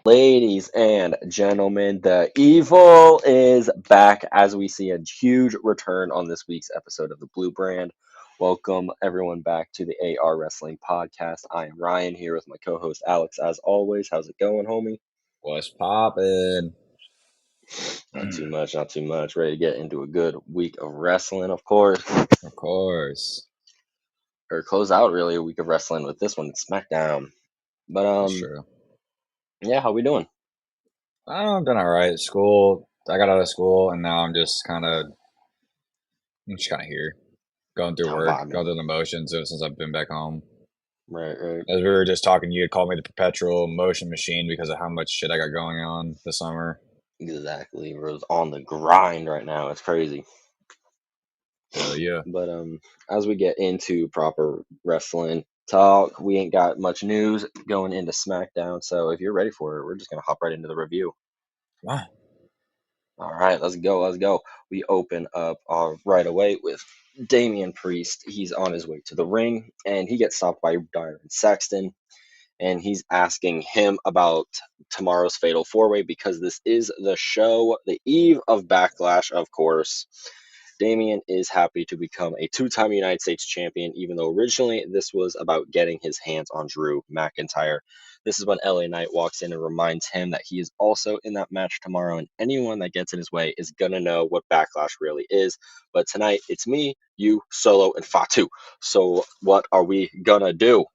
Ladies and gentlemen, the evil is back as we see a huge return on this week's episode of the Blue Brand. Welcome everyone back to the AR Wrestling Podcast. I am Ryan here with my co-host Alex as always. How's it going, homie? What's poppin'? Not too much, not too much. Ready to get into a good week of wrestling, of course. Of course. Or close out really a week of wrestling with this one, SmackDown. But That's true. yeah, how we doing? I'm doing all right. School. I got out of school, and now I'm just kind of here, going through I'm work, vibing. going through the motions since I've been back home. Right. As we were just talking, you had called me the perpetual motion machine because of how much shit I got going on this summer. Exactly. We're on the grind right now. It's crazy. Hell yeah. But as we get into proper wrestling talk, we ain't got much news going into SmackDown. So if you're ready for it, we're just gonna hop right into the review. Wow. All right, let's go. Let's go. We open up right away with Damian Priest. He's on his way to the ring, and he gets stopped by Byron Saxton, and he's asking him about tomorrow's Fatal 4-Way because this is the show, the eve of Backlash, of course. Damian is happy to become a two-time United States champion, even though originally this was about getting his hands on Drew McIntyre. This is when LA Knight walks in and reminds him that he is also in that match tomorrow, and anyone that gets in his way is going to know what Backlash really is. But tonight, it's me, you, Solo, and Fatu. So what are we going to do?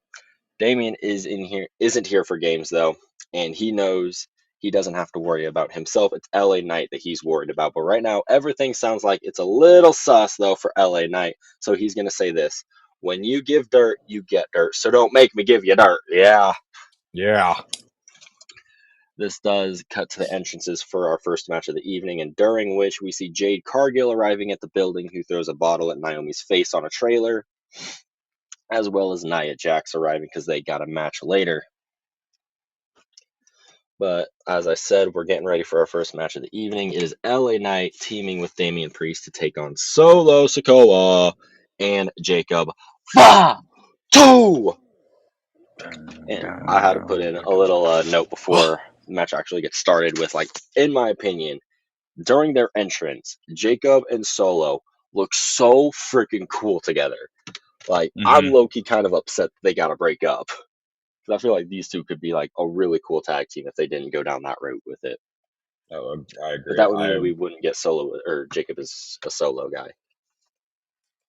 Damian isn't here for games though, and he knows he doesn't have to worry about himself. It's LA Knight that he's worried about. But right now, everything sounds like it's a little sus though for LA Knight. So he's gonna say this: "When you give dirt, you get dirt. So don't make me give you dirt." Yeah. Yeah. This does cut to the entrances for our first match of the evening, and during which we see Jade Cargill arriving at the building, who throws a bottle at Naomi's face on a trailer, as well as Nia Jax arriving because they got a match later. But as I said, we're getting ready for our first match of the evening. It is LA Knight teaming with Damian Priest to take on Solo Sikoa and Jacob Fatu. And I had to put in a little note before the match actually gets started with, like, in my opinion, during their entrance, Jacob and Solo look so freaking cool together. Like, I'm low-key kind of upset they got to break up. Because I feel like these two could be like a really cool tag team if they didn't go down that route with it. Oh, I But agree. that would mean we wouldn't get Solo or Jacob as a solo guy.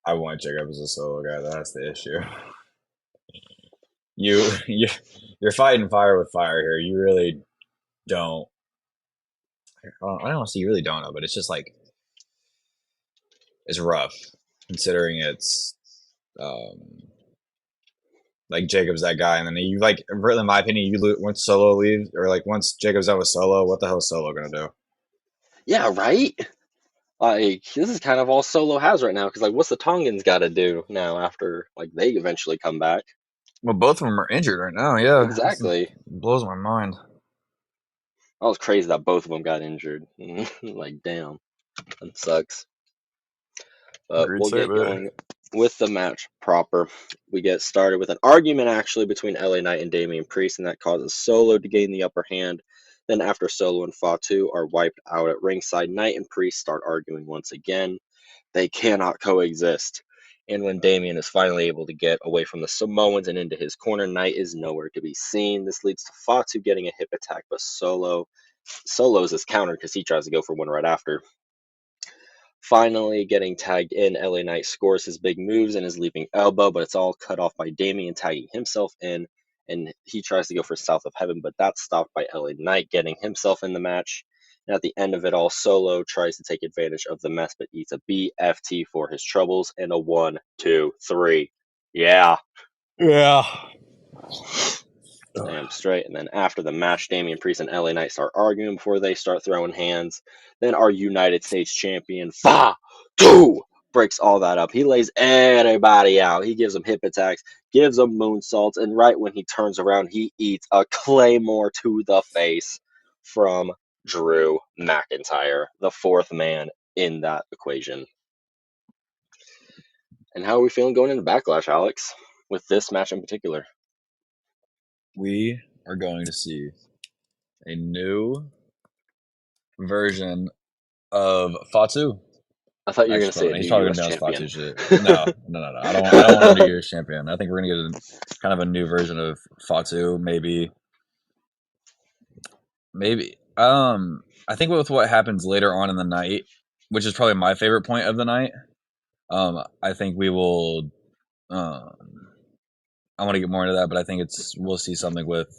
I want Jacob as a solo guy. That's the issue. You're fighting fire with fire here. You really don't. I don't want to say you really don't know, but it's just like it's rough considering it's like Jacob's that guy, and then you like, in my opinion, once Solo leaves, or like once Jacob's out with Solo, what the hell is Solo gonna do? Yeah, right? Like, this is kind of all Solo has right now. Because, like, what's the Tongans got to do now after, like, they eventually come back? Well, both of them are injured right now. Yeah, Exactly. blows my mind. I was crazy that both of them got injured. Like, damn. That sucks. But Agreed we'll get statement. going with the match proper. We get started with an argument actually between LA Knight and Damian Priest, and that causes Solo to gain the upper hand. Then, after Solo and Fatu are wiped out at ringside, Knight and Priest start arguing once again. They cannot coexist. And when Damian is finally able to get away from the Samoans and into his corner, Knight is nowhere to be seen. This leads to Fatu getting a hip attack, but Solo's is countered because he tries to go for one right after. Finally, getting tagged in, LA Knight scores his big moves and his leaping elbow, but it's all cut off by Damian tagging himself in, and he tries to go for South of Heaven, but that's stopped by LA Knight getting himself in the match. And at the end of it all, Solo tries to take advantage of the mess, but eats a BFT for his troubles, and a 1, 2, 3. Yeah. Yeah. Damn straight. And then after the match, Damian Priest and LA Knight start arguing before they start throwing hands. Then our United States champion, Fatu, breaks all that up. He lays everybody out. He gives them hip attacks, gives them moonsaults, and right when he turns around, he eats a claymore to the face from Drew McIntyre, the fourth man in that equation. And how are we feeling going into Backlash, Alex, with this match in particular? We are going to see a new version of Fatu. I thought you were gonna Actually, say a probably new he's probably gonna U.S. be on his champion. Fatu shit. No, no, no, no. I don't want a New Year's champion. I think we're gonna get kind of a new version of Fatu. Maybe. I think with what happens later on in the night, which is probably my favorite point of the night. I think we will. Um, I want to get more into that, but I think we'll see something with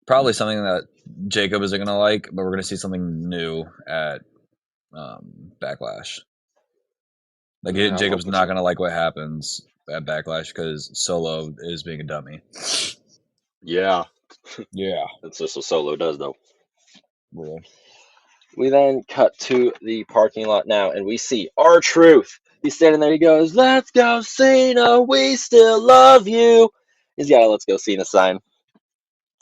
probably something that Jacob isn't gonna like, but we're gonna see something new at Backlash. Like Yeah, I'm Jacob's hoping not so. gonna like what happens at Backlash because Solo is being a dummy. Yeah, Yeah, that's just what Solo does, though. really. We then cut to the parking lot now, and we see R-Truth. He's standing there. He goes, "Let's go, Cena. We still love you." He's got a "Let's go, Cena" sign.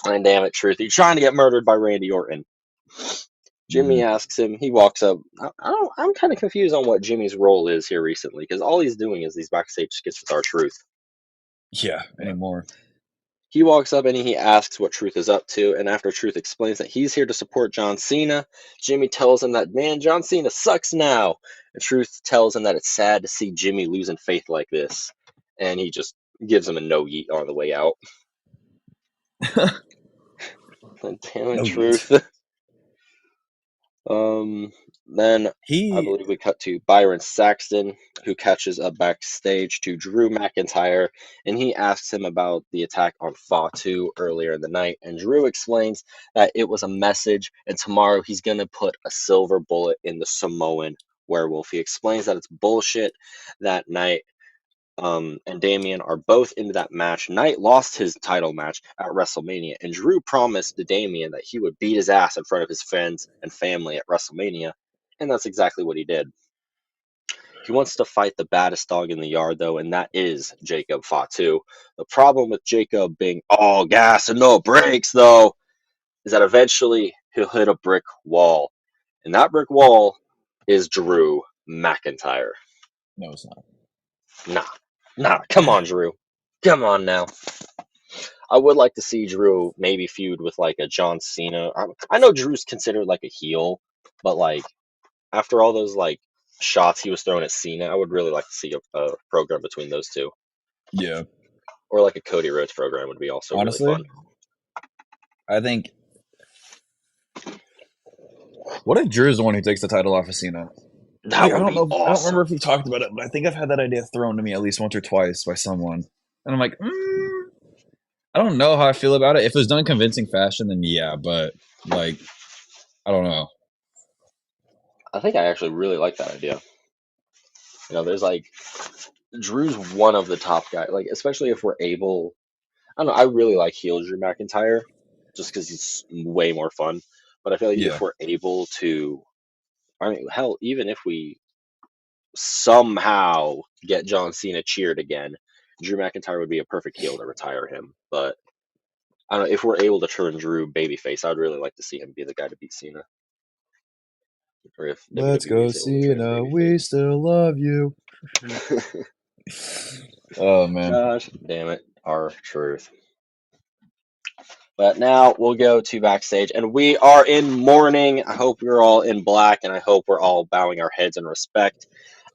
And damn it, Truth, you're trying to get murdered by Randy Orton. Hmm. Jimmy asks him. He walks up. I'm kind of confused on what Jimmy's role is here recently, because all he's doing is these backstage skits with R-Truth. Yeah, But anymore. he walks up and he asks what Truth is up to, and after Truth explains that he's here to support John Cena, Jimmy tells him that, man, John Cena sucks now. And Truth tells him that it's sad to see Jimmy losing faith like this, and he just gives him a no yeet on the way out. Damn it, No yeet. Truth. Um, then I He believe we cut to Byron Saxton, who catches up backstage to Drew McIntyre, and he asks him about the attack on Fatu earlier in the night. And Drew explains that it was a message, and tomorrow he's going to put a silver bullet in the Samoan werewolf. He explains that it's bullshit that night. And Damian are both into that match. Knight lost his title match at WrestleMania, and Drew promised to Damian that he would beat his ass in front of his friends and family at WrestleMania, and that's exactly what he did. He wants to fight the baddest dog in the yard, though, and that is Jacob Fatu. The problem with Jacob being all gas and no brakes, though, is that eventually he'll hit a brick wall, and that brick wall is Drew McIntyre. no, it's not. Nah, nah, come on, Drew. Come on now. I would like to see Drew maybe feud with like a John Cena. I know Drew's considered like a heel, but like after all those like shots he was throwing at Cena, I would really like to see a program between those two, Yeah, or like a Cody Rhodes program would be also really fun. honestly, I think. What if Drew's the one who takes the title off of Cena? That Like I would don't be know. I don't remember awesome. if we've talked about it, but I think I've had that idea thrown to me at least once or twice by someone, and I'm like, I don't know how I feel about it. If it was done in convincing fashion, then yeah, but like, I don't know. I think I actually really like that idea. There's like Drew's one of the top guys. Like especially if we're able. I don't know. I really like heel Drew McIntyre just because he's way more fun. But I feel like if Yeah, we're able to I mean, hell, even if we somehow get John Cena cheered again, Drew McIntyre would be a perfect heel to retire him. But I don't know if we're able to turn Drew babyface. I'd really like to see him be the guy to beat Cena, or if let's WWE go, is able to turn him Cena. We babyface. still love you. Oh man, Gosh, damn it, our truth. But now we'll go to backstage, and we are in mourning. I hope you're all in black, and I hope we're all bowing our heads in respect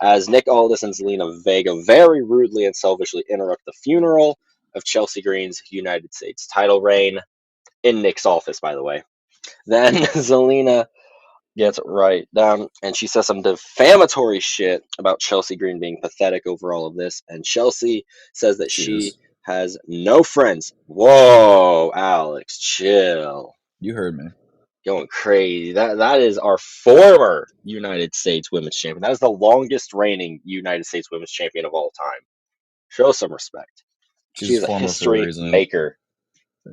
as Nick Aldis and Zelina Vega very rudely and selfishly interrupt the funeral of Chelsea Green's United States title reign in Nick's office, by the way. Then Zelina gets right down, and she says some defamatory shit about Chelsea Green being pathetic over all of this, and Chelsea says that she she is. has no friends. Whoa, Alex, chill. You heard me. Going crazy. That is our former United States Women's Champion. That is the longest reigning United States Women's Champion of all time. Show some respect. She She's is a former for a history reason. maker.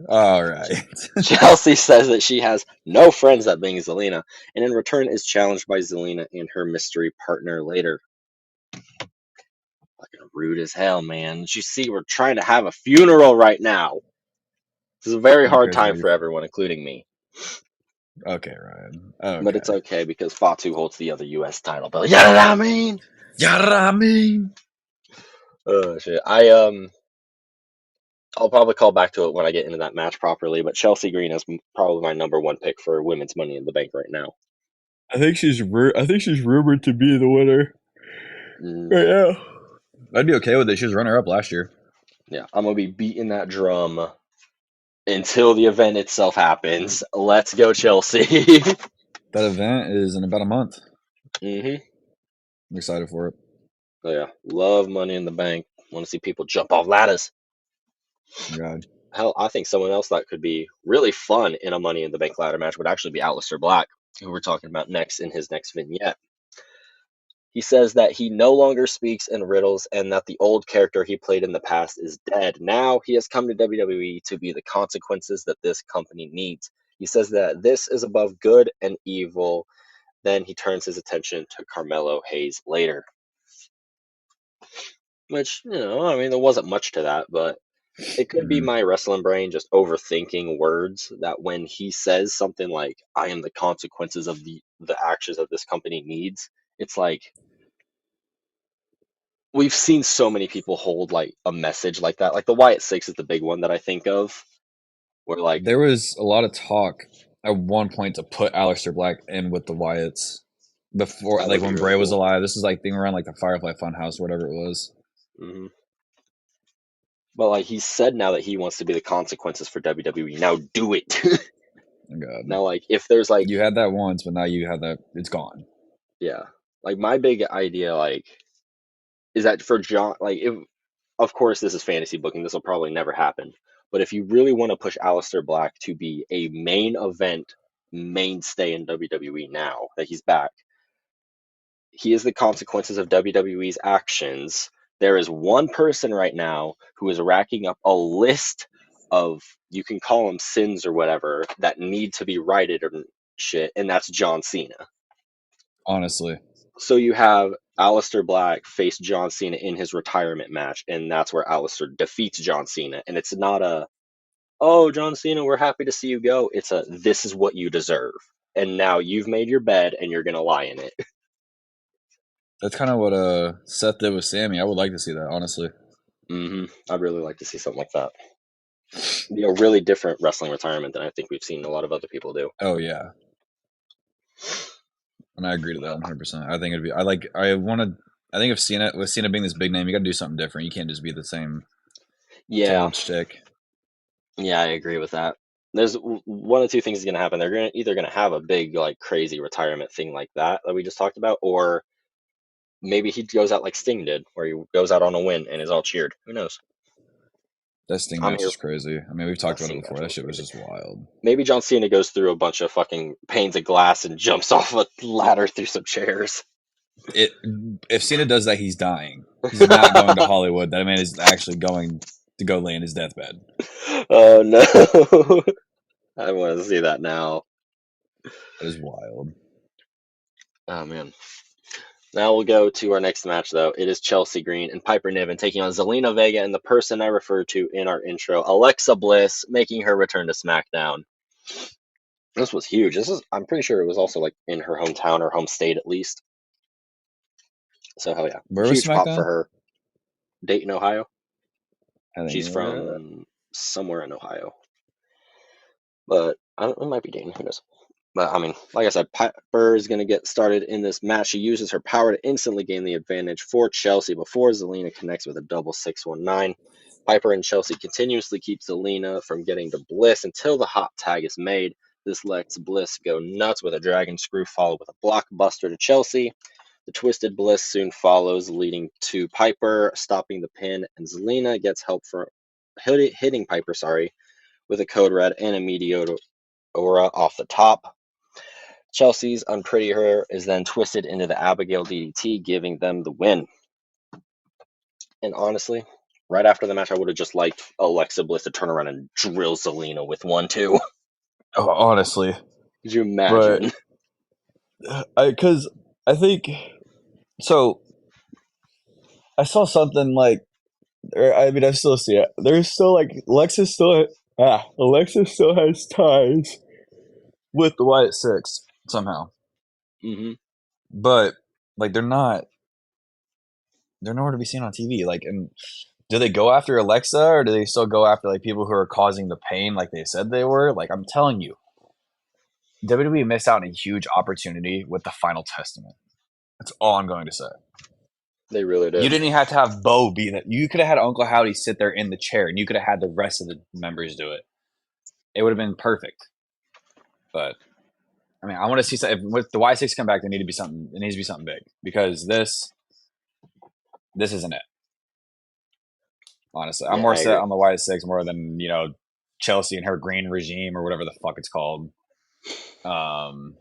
All right. Chelsea says that she has no friends, that being Zelina, and in return is challenged by Zelina and her mystery partner later. Fucking rude as hell, man. You see, we're trying to have a funeral right now. This is a very You hard crazy time about your. for everyone, including me. Okay, Ryan. But it's Okay. okay because Fatu holds the other U.S. title belt. You know what I mean? Yeah, I mean. Oh shit. I I'll probably call back to it when I get into that match properly, but Chelsea Green is probably my number one pick for women's Money in the Bank right now. I think she's rumored to be the winner Mm, right now. I'd be okay with it. She was runner up last year. yeah, I'm gonna be beating that drum until the event itself happens. Let's go, Chelsea. That event is in about a month. hmm I'm excited for it. Oh, yeah, love Money in the Bank. Want to see people jump off ladders. Oh, God. Hell, I think someone else that could be really fun in a Money in the Bank ladder match would actually be Aleister Black, who we're talking about next in his next vignette. He says that he no longer speaks in riddles and that the old character he played in the past is dead. Now he has come to WWE to be the consequences that this company needs. He says that this is above good and evil. Then he turns his attention to Carmelo Hayes later. Which, I mean, there wasn't much to that, but it could be Mm-hmm. my wrestling brain just overthinking words that when he says something like, I am the consequences of the actions that this company needs, it's like we've seen so many people hold like a message like that. Like the Wyatt Six is the big one that I think of, where like, There was a lot of talk at one point to put Aleister Black in with the Wyatts before, that like would be when really Bray was cool. alive. This is like thing around like the Firefly Funhouse or whatever it was. hmm But like he said now that he wants to be the consequences for WWE. Now do it. Oh, God. Now, like if there's like, You had that once, but now you have that. It's gone. yeah, like my big idea like is that for John, like if of course this is fantasy booking, this will probably never happen. But if you really want to push Aleister Black to be a main event mainstay in WWE now that he's back, he is the consequences of WWE's actions. There is one person right now who is racking up a list of, you can call them sins or whatever, that need to be righted or shit, and that's John Cena. Honestly, So you have Aleister Black face John Cena in his retirement match, and that's where Aleister defeats John Cena. And it's not a, oh, John Cena, we're happy to see you go. It's a, this is what you deserve. And now you've made your bed and you're going to lie in it. that's kind of what Seth did with Sammy. I would like to see that. Honestly. I'd really like to see something like that. Be a really different wrestling retirement than I think we've seen a lot of other people do. Oh yeah, and I agree to that 100%. I think it'd be. I like. I want to. I think if Cena with Cena being this big name, you got to do something different. You can't just be the same Yeah, old shtick. yeah, I agree with that. There's one of two things is going to happen. They're going to either going to have a big, like, crazy retirement thing like that we just talked about, or maybe he goes out like Sting did, where he goes out on a win and is all cheered. Who knows? That Sting I'm match here. is crazy. I mean, we've That talked about it Sting match before. That was shit was crazy. just wild. Maybe John Cena goes through a bunch of fucking panes of glass and jumps off a ladder through some chairs. It if Cena does that, he's dying. He's not going to Hollywood. That man is actually going to go lay in his deathbed. Oh no. I want to see that now. That is wild. Oh man. Now we'll go to our next match, though. It is Chelsea Green and Piper Niven taking on Zelina Vega and the person I referred to in our intro, Alexa Bliss, making her return to SmackDown. This was huge. I'm pretty sure it was also like in her hometown or home state at least. So hell yeah, Where was huge pop for SmackDown? her. Dayton, Ohio. I think She's from somewhere in Ohio, but it might be Dayton. Who knows? But I mean, like I said, Piper is going to get started in this match. She uses her power to instantly gain the advantage for Chelsea before Zelina connects with a double 619. Piper and Chelsea continuously keep Zelina from getting to Bliss until the hot tag is made. This lets Bliss go nuts with a dragon screw followed with a blockbuster to Chelsea. The Twisted Bliss soon follows, leading to Piper stopping the pin, and Zelina gets help from hitting Piper, with a code red and a meteor aura off the top. Chelsea's Unpretty Her is then twisted into the Abigail DDT, giving them the win. And honestly, right after the match, I would have just liked Alexa Bliss to turn around and drill Zelina with 1-2. Oh, honestly, Could you but imagine? because I think so. I saw something like, or I mean, I still see it. There's still like Alexa still has ties with the Wyatt Six somehow, hmm but like they're nowhere to be seen on TV. Like, and do they go after Alexa or do they still go after like people who are causing the pain like they said they were? Like I'm telling you, WWE missed out on a huge opportunity with the Final Testament. That's all I'm going to say. They really You did. didn't even have to have Bo be that. You could have had Uncle Howdy sit there in the chair, and you could have had the rest of the members do it. It would have been perfect. But I mean, I want to see if with the Y6 come back. There need to be something. It needs to be something big because this isn't it. Honestly, I'm Yeah, more I set agree. on the Y6 more than Chelsea and her green regime or whatever the fuck it's called. Um,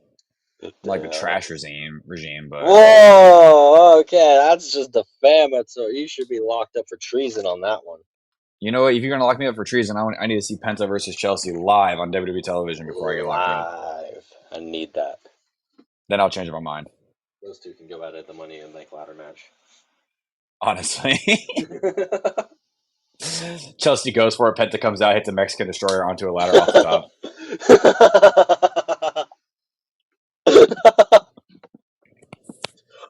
What like the the hell? trash regime, but Whoa, okay, that's just defamatory. So you should be locked up for treason on that one. you know what? If you're gonna lock me up for treason, I need to see Penta versus Chelsea live on WWE television before I get locked up. Live. I need that. Then I'll change my mind. Those two can go at it the Money in the Bank ladder match. Honestly, Chelsea goes for it. Penta comes out, hits a Mexican destroyer onto a ladder off the top.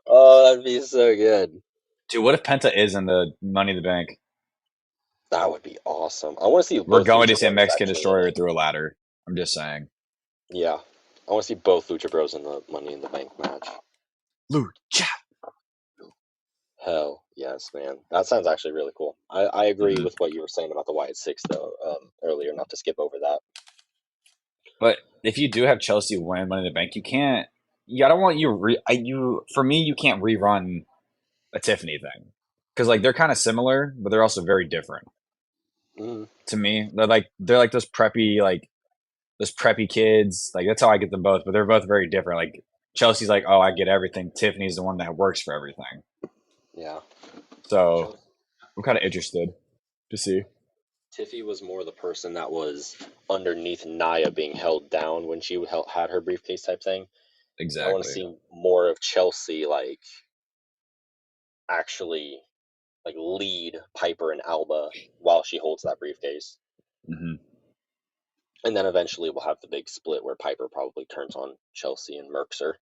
Oh, that'd be so good. Dude, what if Penta is in the Money in the Bank? That would be awesome. I want to see We're both going to Lucha see a Bros Mexican actually in destroyer it. through a ladder. I'm just saying. Yeah. I want to see both Lucha Bros in the Money in the Bank match. Lucha. Hell yes, man. That sounds actually really cool. I agree Mm-hmm. with what you were saying about the Wyatt Six though earlier. Not to skip over that. But if you do have Chelsea win Money in the Bank, you can't. Yeah, I don't want you. For me, you can't rerun a Tiffany thing because like they're kind of similar, but they're also very different. Mm, To me, they're like those preppy kids. Like that's how I get them both, but they're both very different. Like Chelsea's like, oh, I get everything. Tiffany's the one that works for everything. yeah. So Chelsea. I'm kind of interested to see. Tiffy was more the person that was underneath Naya being held down when she had her briefcase type thing. I want to Exactly. see more of Chelsea like actually like lead Piper and Alba while she holds that briefcase. Hmm. And then eventually we'll have the big split where Piper probably turns on Chelsea and murks her,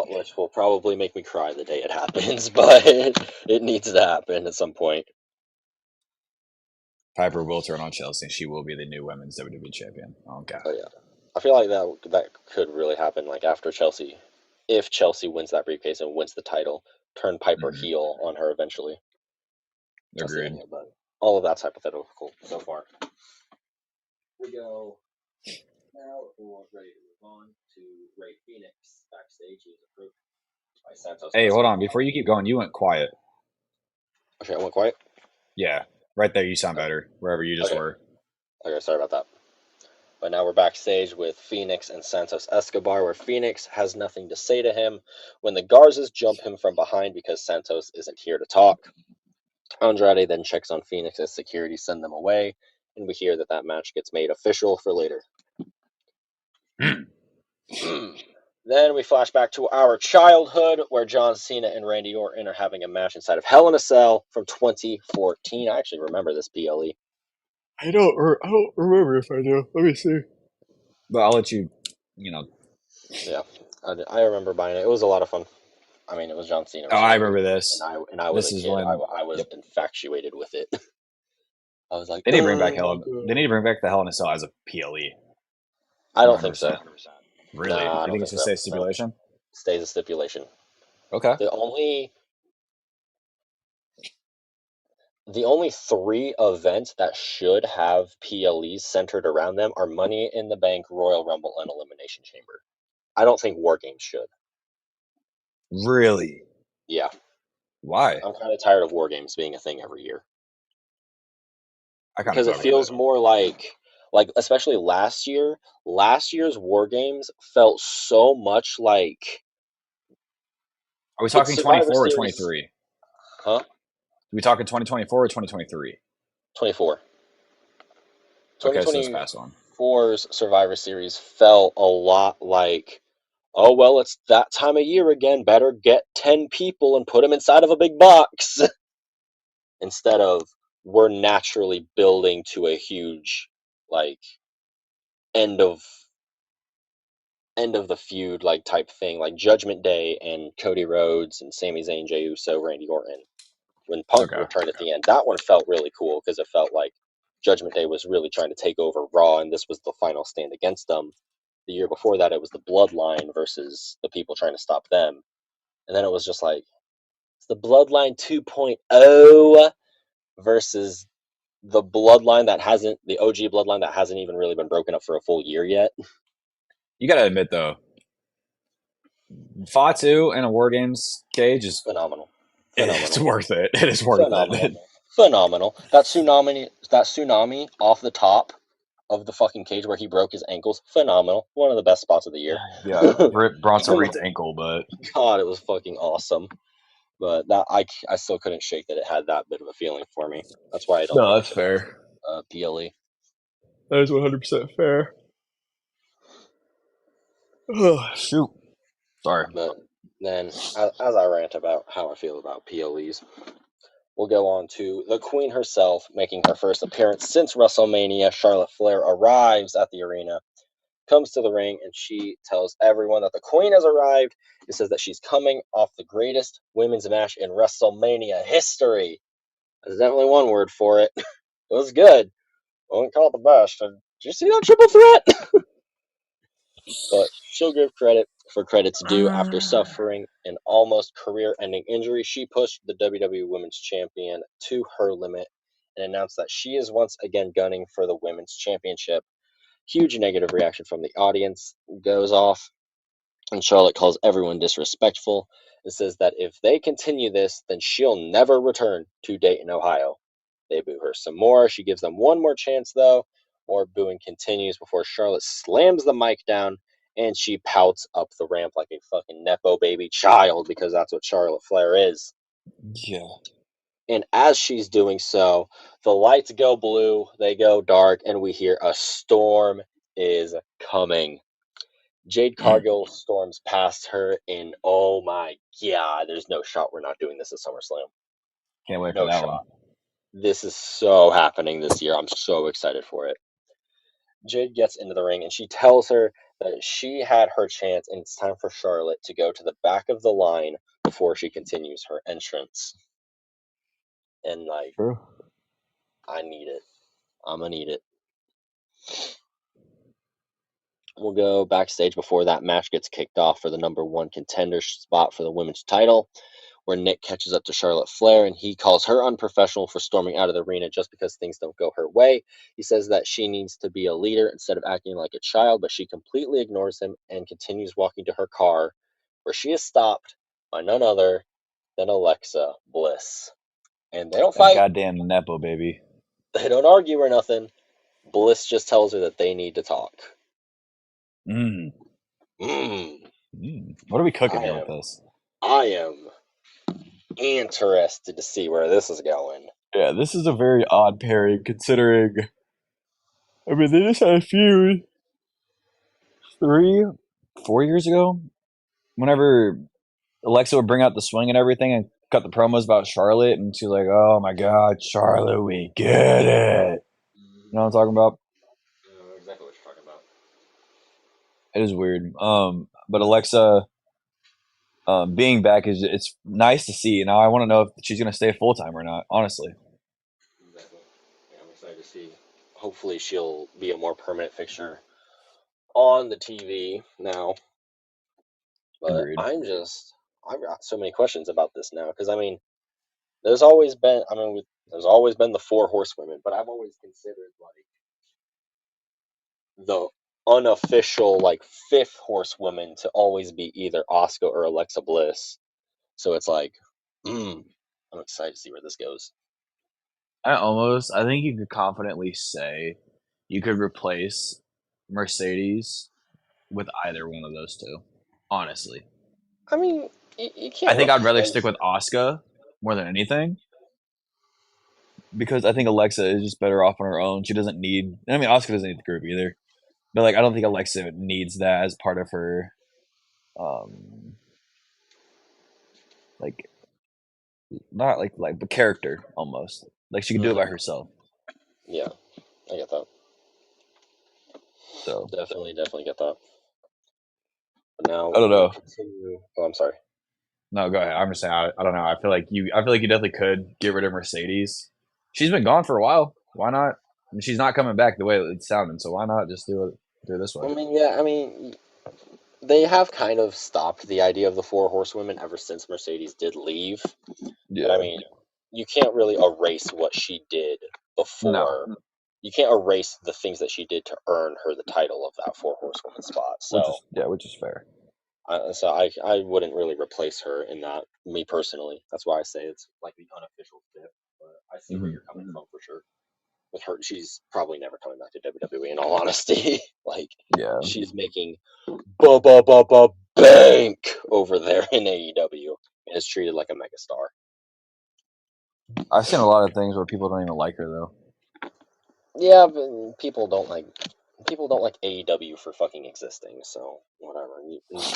which will probably make me cry the day it happens, but it needs to happen at some point. Piper will turn on Chelsea, and she will be the new women's WWE champion. Okay. But yeah, I feel like that could really happen. Like after Chelsea, if Chelsea wins that briefcase and wins the title, turn Piper Hmm. heel on her eventually. That's the Agreed. idea, but all of that's hypothetical so far. We go now. We're ready to move on to Ray Phoenix backstage. He was approved by Santos Hey, hold on. Escobar. Before you keep going, you went quiet. Okay, I went quiet. Yeah, right there. You sound better wherever you just Okay, were. okay, sorry about that. But now we're backstage with Phoenix and Santos Escobar, where Phoenix has nothing to say to him when the Garzas jump him from behind because Santos isn't here to talk. Andrade then checks on Phoenix as security send them away, and we hear that that match gets made official for later. Then we flash back to our childhood, where John Cena and Randy Orton are having a match inside of Hell in a Cell from 2014. I actually remember this PLE. I don't remember if I do. Let me see. But I'll let you. You know. Yeah, I remember buying it. It was a lot of fun. I mean, it was John Cena Oh, I versus Randy remember Orton, this. and I was This a is kid. when. I was Yep. infatuated with it. I was like, They need to bring back oh, They need to bring back the Hell in a Cell as a PLE. I One don't hundred think so. percent. Really? Nah, I You don't think it think should so. stay No, stipulation? stays a stipulation. Okay. The only the only three events that should have PLEs centered around them are Money in the Bank, Royal Rumble, and Elimination Chamber. I don't think War Games should. Really? Yeah, Why? I'm kind of tired of War Games being a thing every year I kind of because it fuck with it. feels more like especially last year. Last year's War Games felt so much like Are we it's talking Survivor 24 or Series, 23? huh? Are we talking 2024 or 2023? 24. Okay, so this past one. 2024's Survivor Series felt a lot like, oh, well, it's that time of year again. Better get 10 people and put them inside of a big box. Instead of we're naturally building to a huge, like, end of end of the feud like type thing, like Judgment Day and Cody Rhodes and Sami Zayn, Jey Uso, Randy Orton. When Punk Okay. returned at the end, that one felt really cool because it felt like Judgment Day was really trying to take over Raw, and this was the final stand against them. The year before that, it was the Bloodline versus the people trying to stop them, and then it was just like it's the Bloodline 2.0 versus the Bloodline that hasn't, the OG Bloodline that hasn't even really been broken up for a full year yet. You gotta admit though, Fatu in a War Games cage is Phenomenal, it's phenomenal, worth it. It is worth phenomenal, it. phenomenal. That tsunami off the top of the fucking cage where he broke his ankles, phenomenal. One of the best spots of the year. Yeah, Bronson Reed's ankle, but God, it was fucking awesome. But that I still couldn't shake that it had that bit of a feeling for me. That's why I don't no, think that's it's enough fair. PLE. That is 100% fair. Shoot, sorry. But then, as I rant about how I feel about PLEs, we'll go on to the Queen herself making her first appearance since WrestleMania. Charlotte Flair arrives at the arena, comes to the ring, and she tells everyone that the Queen has arrived. It says that she's coming off the greatest women's match in WrestleMania history. There's definitely one word for it. It was good. I wouldn't call it the best. Did you see that triple threat? But she'll give credit for credit's due. After suffering an almost career-ending injury, she pushed the WWE Women's Champion to her limit and announced that she is once again gunning for the Women's Championship. Huge negative reaction from the audience goes off, and Charlotte calls everyone disrespectful and says that if they continue this, then she'll never return to Dayton, Ohio. They boo her some more. She gives them one more chance, though. More booing continues before Charlotte slams the mic down and she pouts up the ramp like a fucking Nepo baby child because that's what Charlotte Flair is. Yeah. And as she's doing so, the lights go blue, they go dark, and we hear a storm is coming. Jade Cargill storms past her, and oh my god, there's no shot we're not doing this at SummerSlam. Can't wait for No that one. shot. This is so happening this year. I'm so excited for it. Jade gets into the ring and she tells her that she had her chance and it's time for Charlotte to go to the back of the line before she continues her entrance. And like, True. I need it. I'm gonna need it. We'll go backstage before that match gets kicked off for the number one contender spot for the women's title, where Nick catches up to Charlotte Flair and he calls her unprofessional for storming out of the arena just because things don't go her way. He says that she needs to be a leader instead of acting like a child, but she completely ignores him and continues walking to her car, where she is stopped by none other than Alexa Bliss. And they don't That fight, goddamn Nepo baby. they don't argue or nothing. Bliss just tells her that they need to talk. Mm. Mm, What are we cooking I here with am, this? I am interested to see where this is going. Yeah, this is a very odd pairing considering. I mean, they just had a feud 3, 4 years ago. Whenever Alexa would bring out the swing and everything and cut the promos about Charlotte, and she's like, "Oh my God, Charlotte, we get it." You know what I'm talking about? I know exactly what you're talking about. It is weird. But Alexa being back is it's nice to see. Now I want to know if she's gonna stay full time or not. Honestly, Exactly. Yeah, I'm excited to see. Hopefully, she'll be a more permanent fixture on the TV now. But agreed. I've got so many questions about this now because I mean, there's always been, there's always been the four horsewomen, but I've always considered like the unofficial like fifth horsewoman to always be either Asuka or Alexa Bliss. So it's like, I'm excited to see where this goes. I think you could confidently say you could replace Mercedes with either one of those two. Honestly, I mean, you I can't think I'd rather stick replace with her. Asuka more than anything because I think Alexa is just better off on her own. She doesn't need. I mean, Asuka doesn't need the group either. But like, I don't think Alexa needs that as part of her, um, like not like but character almost. Like she could do it by Hmm. herself. Yeah, I get that. So Definitely get that. But now I don't we'll know. continue. Oh, I'm sorry. No, go ahead. I'm just saying. I don't know. I feel like you. I feel like you definitely could get rid of Mercedes. She's been gone for a while. Why not? I mean, she's not coming back the way it's sounding. So why not just do it this way? I mean, yeah, I mean, they have kind of stopped the idea of the four horsewomen ever since Mercedes did leave. But I Yeah. mean, you can't really erase what she did No. before. You can't erase the things that she did to earn her the title of that four horsewoman spot. Which is fair. I wouldn't really replace her in that. Me personally, that's why I say it's like the unofficial fifth. But I see where Hmm. you're coming from for sure. With her, she's probably never coming back to WWE. In all honesty, like Yeah. she's making bank over there in AEW and is treated like a megastar. I've seen a lot of things where people don't even like her though. Yeah, but people don't like AEW for fucking existing. So whatever.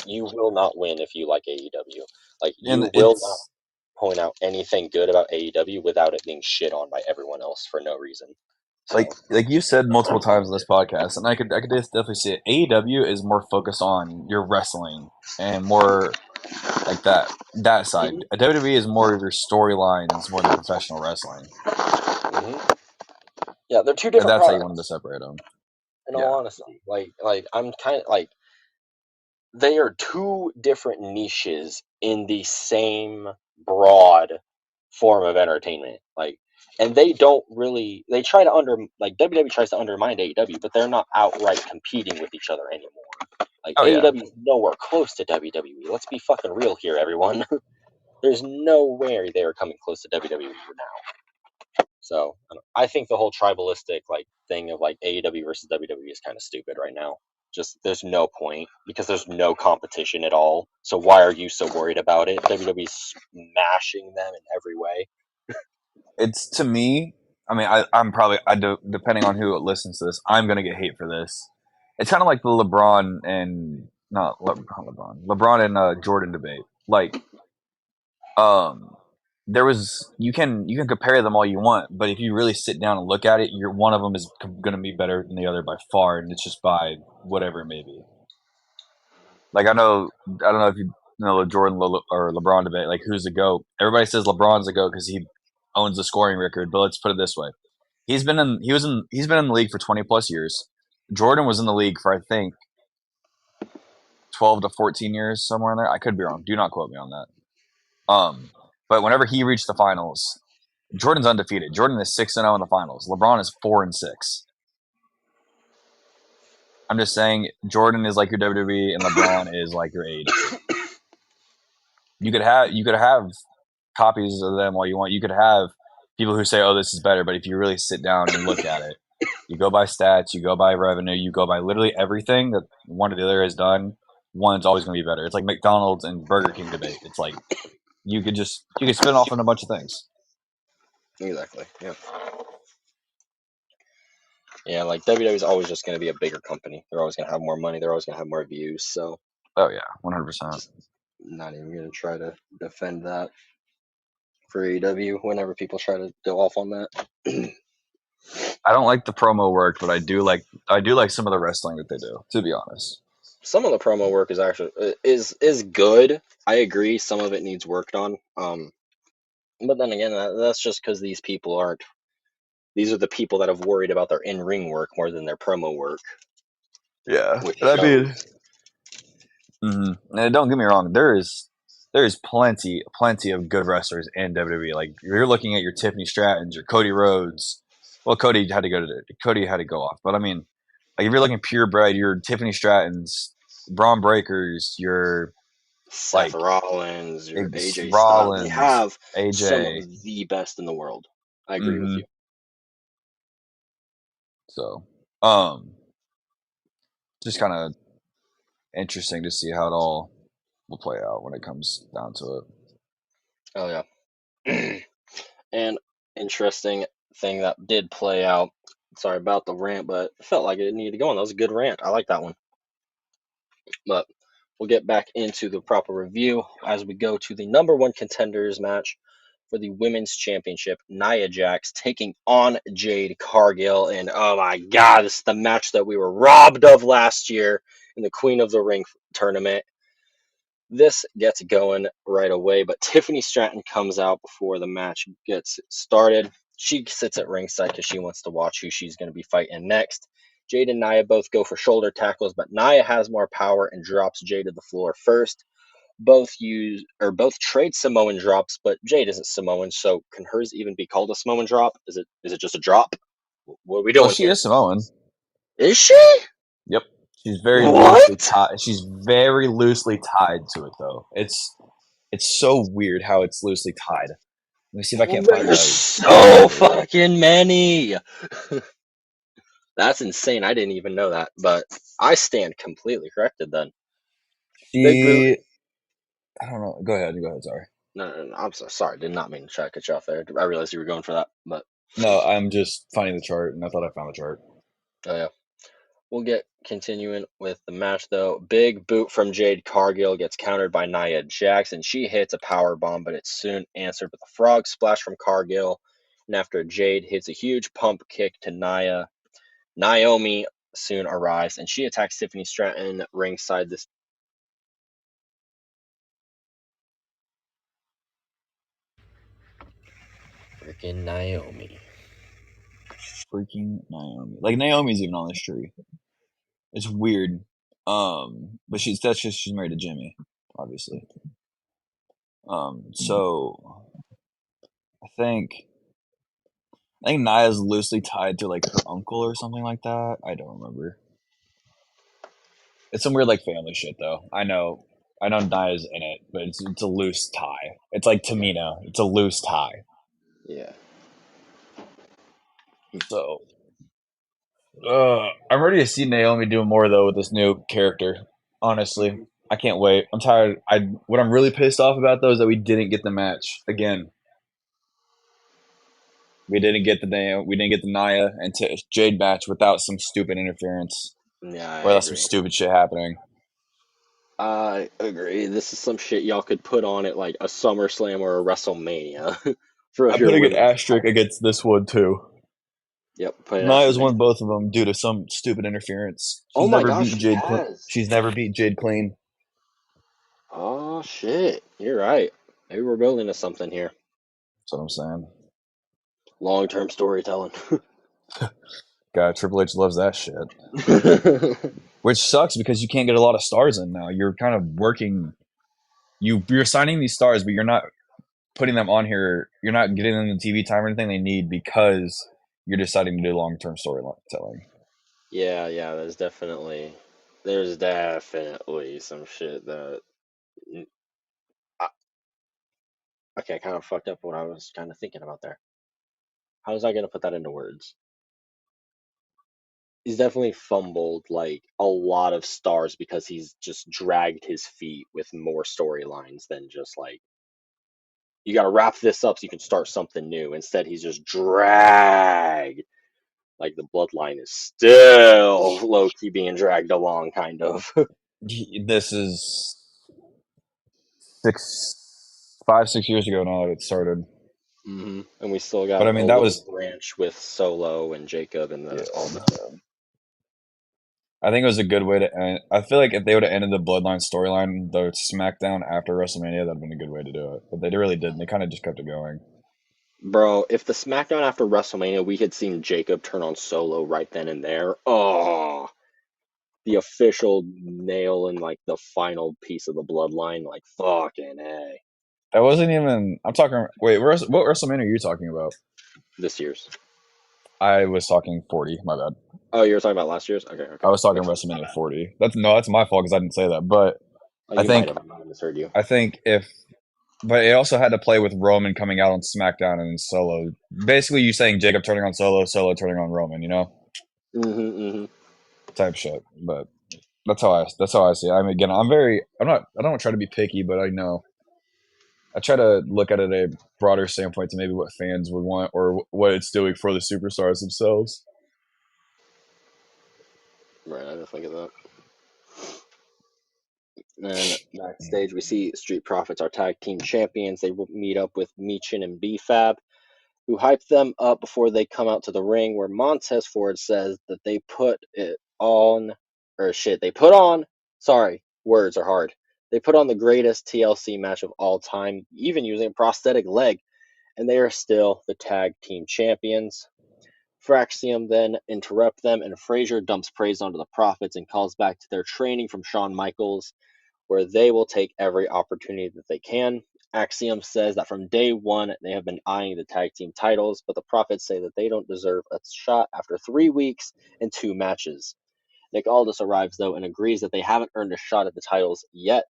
You will not win if you like AEW. Like you And will not it's point out anything good about AEW without it being shit on by everyone else for no reason. So like you said multiple times in this podcast, and I could definitely see it. AEW is more focused on your wrestling and more like that side. mhm, WWE is more of your storylines more than professional wrestling. mhm. Yeah, they're two And different that's how you wanted to products. separate them. In all Yeah. honesty, like I'm kind of like they are two different niches in the same broad form of entertainment. Like, and they don't really. They try to WWE tries to undermine AEW, but they're not outright competing with each other anymore. Like Oh yeah. AEW is nowhere close to WWE. Let's be fucking real here, everyone. There's nowhere they are coming close to WWE now. So I think the whole tribalistic like thing of like AEW versus WWE is kind of stupid right now. Just there's no point because there's no competition at all. So why are you so worried about it? WWE's smashing them in every way. It's to me. I mean, I'm probably I do depending on who listens to this, I'm gonna get hate for this. It's kind of like the LeBron and not LeBron and Jordan debate. Like, um, there was you can compare them all you want, but if you really sit down and look at it, you're one of them is gonna be better than the other by far, and it's just by whatever it may be. Like I don't know if you know the Jordan or LeBron debate. Like, who's the GOAT? Everybody says LeBron's the GOAT because he owns the scoring record. But let's put it this way: he's been in the league for 20 plus years. Jordan was in the league for I think 12 to 14 years, somewhere in there. I could be wrong. Do not quote me on that. But whenever he reached the finals, Jordan's undefeated. Jordan is 6-0 in the finals. LeBron is 4-6. I'm just saying Jordan is like your WWE and LeBron is like your AEW. You could have copies of them all you want. You could have people who say, "Oh, this is better," but if you really sit down and look at it, you go by stats, you go by revenue, you go by literally everything that one or the other has done. One's always going to be better. It's like McDonald's and Burger King debate. It's like you could spin off on a bunch of things. Exactly. Yeah. Yeah, like WWE is always just going to be a bigger company. They're always going to have more money. They're always going to have more views. So Oh yeah, 100%. just not even going to try to defend that for AEW whenever people try to go off on that. I don't like the promo work, but I do like some of the wrestling that they do. To be honest. Some of the promo work is actually is good. I agree. Some of it needs worked on. But then again, that's just because these people aren't. These are the people that have worried about their in-ring work more than their promo work, Yeah, which and I mean, shows. and don't get me wrong, there is plenty of good wrestlers in WWE. Like you're looking at your Tiffany Strattons, your Cody Rhodes. Well, Cody had to go off, but I mean, like if you're looking purebred, your Tiffany Strattons, Braun Breakers, your Seth like Rollins, your AJ Styles, they Rollins, have some of AJ. the best in the world. I agree with Mm-hmm. you. So, um, just kind of interesting to see how it all will play out when it comes down to it. Oh yeah. And interesting thing that did play out. Sorry about the rant, but it felt like it needed to go on. That was a good rant. I like that one. But we'll get back into the proper review as we go to the number one contenders match for the women's championship. Nia Jax taking on Jade Cargill. And oh my God, this is the match that we were robbed of last year in the Queen of the Ring tournament. This gets going right away, but Tiffany Stratton comes out before the match gets started. She sits at ringside because she wants to watch who she's going to be fighting next. Jade and Nia both go for shoulder tackles, but Nia has more power and drops Jade to the floor first. Both trade Samoan drops, but Jade isn't Samoan, so can hers even be called a Samoan drop? Is it just a drop? What are we Well, doing she here? is Samoan. Is she? Yep. She's very loosely What? tied. She's very loosely tied to it, though. It's so weird how it's loosely tied. Let me see if I can't find There's a picture so for you. fucking many. That's insane. I didn't even know that, but I stand completely corrected then. Big boot. She, I don't know. Go ahead. Go ahead. Sorry. No, no, no, I'm so sorry. Did not mean to try to cut you off there. I realized you were going for that, but No, I'm just finding the chart, and I thought I found the chart. oh yeah. We'll get continuing with the match though. Big boot from Jade Cargill gets countered by Nia Jax, and she hits a power bomb, but it's soon answered with a frog splash from Cargill. And after Jade hits a huge pump kick to Nia, Naomi soon arrives, and she attacks Tiffany Stratton ringside. This freaking Naomi. Freaking Naomi. Like Naomi's even on this tree. It's weird. But that's just she's married to Jimmy, obviously. So I think Naya's loosely tied to like her uncle or something like that. I don't remember. It's some weird like family shit though. I know Naya's in it, but it's a loose tie. It's like Yeah, Tamina. It's a loose tie. yeah. So I'm ready to see Naomi do more though with this new character. Honestly, Mhm. I can't wait. I'm tired. What I'm really pissed off about though is that we didn't get the match again. We didn't get the Nia and Jade match without some stupid interference Yeah, I or without some agree. stupid shit happening. I agree. This is some shit y'all could put on at like a SummerSlam or a WrestleMania for I'm your putting an women's asterisk title. against this one too. Yep, put an Nia's asterisk won next to it. both of them due to some stupid interference. Oh my gosh, she has. She's never beat Jade clean. Oh shit, you're right. Maybe we're building to something here. That's what I'm saying. Long-term storytelling. God, Triple H loves that shit. Which sucks because you can't get a lot of stars in now. You're kind of working. You're signing these stars, but you're not putting them on here. You're not getting them the TV time or anything they need because you're deciding to do long term storytelling. Yeah, yeah, there's definitely some shit that I, okay, I kind of fucked up what I was kind of thinking about there. How was I gonna put that into words? He's definitely fumbled like a lot of stars because he's just dragged his feet with more storylines than just like you got to wrap this up so you can start something new. Instead, he's just dragged. Like the bloodline is still low key being dragged along, kind of. This is 5, 6 years ago now that it started. And we still But got I a mean, that little was branch with Solo and Jacob and all yeah. them. I think it was a good way to end. I feel like if they would have ended the Bloodline storyline, the SmackDown after WrestleMania, that'd been a good way to do it. But they really didn't. They kind of just kept it going. Bro, if the SmackDown after WrestleMania we had seen Jacob turn on Solo right then and there, oh, the official nail in like the final piece of the bloodline, like fucking A. That wasn't even. I'm talking. Wait, what WrestleMania are you talking about? This year's. I was talking 40. My bad. Oh, you were talking about last year's? Okay, I okay. was talking Makes sense. My WrestleMania bad. 40. That's my fault because I didn't say that. But Oh, I you might think have. I might have misheard you. I think if. But it also had to play with Roman coming out on SmackDown and Solo. Basically, you saying Jacob turning on Solo, Solo turning on Roman. Mm-hmm. Type shit. But that's how I see it. I mean, again, I don't try to be picky, but I try to look at it a broader standpoint to maybe what fans would want or what it's doing for the superstars themselves. Right, I definitely get that. Then backstage, we see Street Profits are tag team champions. They will meet up with Meechin and B-Fab, who hype them up before they come out to the ring, where Montez Ford says that they put on, sorry, words are hard. They put on the greatest TLC match of all time, even using a prosthetic leg, and they are still the tag team champions. Fraxium then interrupt them, and Frazier dumps praise onto the Profits and calls back to their training from Shawn Michaels, where they will take every opportunity that they can. Axiom says that from day one they have been eyeing the tag team titles, but the Profits say that they don't deserve a shot after 3 weeks and 2 matches. Nick Aldis arrives though and agrees that they haven't earned a shot at the titles yet,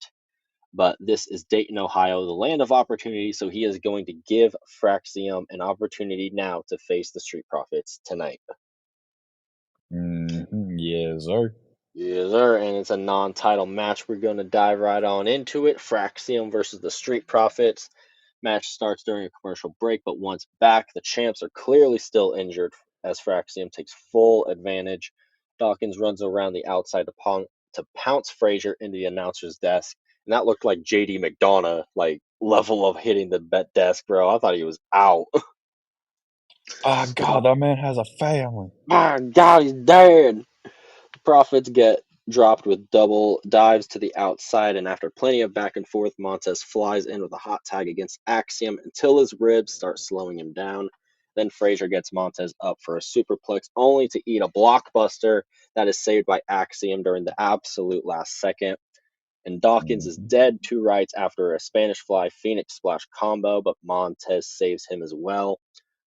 but this is Dayton, Ohio, the land of opportunity, so he is going to give Fraxium an opportunity now to face the Street Profits tonight. Yes, sir. Yes, sir, and it's a non-title match. We're going to dive right on into it. Fraxium versus the Street Profits. Match starts during a commercial break, but once back, the champs are clearly still injured as Fraxium takes full advantage. Dawkins runs around the outside to pounce Frazier into the announcer's desk, and that looked like JD McDonough, like level of hitting the bet desk, bro. I thought he was out. Ah, God, that man has a family. My God, he's dead. Profits get dropped with double dives to the outside, and after plenty of back and forth, Montez flies in with a hot tag against Axiom until his ribs start slowing him down. Then Frazier gets Montez up for a superplex, only to eat a blockbuster that is saved by Axiom during the absolute last second. And Dawkins is dead 2 rights after a Spanish Fly Phoenix Splash combo, but Montez saves him as well.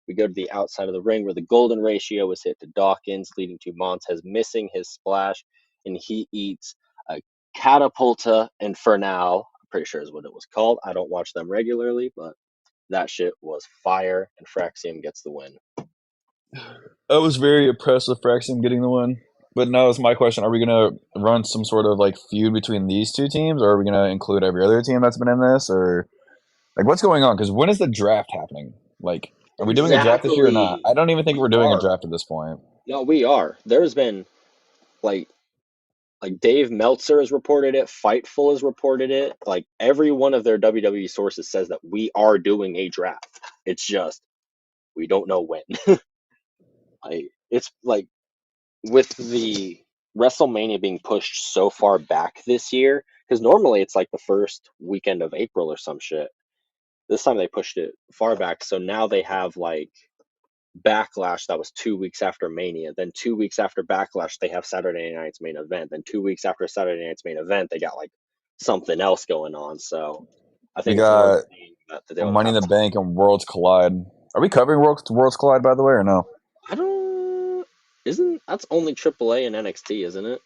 We go to the outside of the ring where the golden ratio is hit to Dawkins, leading to Montez missing his splash, and he eats a Catapulta Infernal. I'm pretty sure is what it was called. I don't watch them regularly, but that shit was fire, and Fraxium gets the win. I was very impressed with Fraxium getting the win. But now is my question: are we gonna run some sort of like feud between these two teams, or are we gonna include every other team that's been in this, or like what's going on? Because when is the draft happening? Like, are we doing a draft this year or not? Exactly. I don't even think We we're doing a are. draft at this point. No, we are. There's been like Dave Meltzer has reported it, Fightful has reported it. Like every one of their WWE sources says that we are doing a draft. It's just we don't know when. It's like with the WrestleMania being pushed so far back this year, because normally it's like the first weekend of April or some shit. This time they pushed it far back, so now they have like Backlash that was 2 weeks after Mania. Then 2 weeks after Backlash, they have Saturday Night's main event. Then 2 weeks after Saturday Night's main event, they got like something else going on. So I We think it's more got insane that they don't Money in have the time. Bank and Worlds Collide. Are we covering Worlds Collide by the way, or no? I don't. Isn't that's only AAA and NXT, isn't it?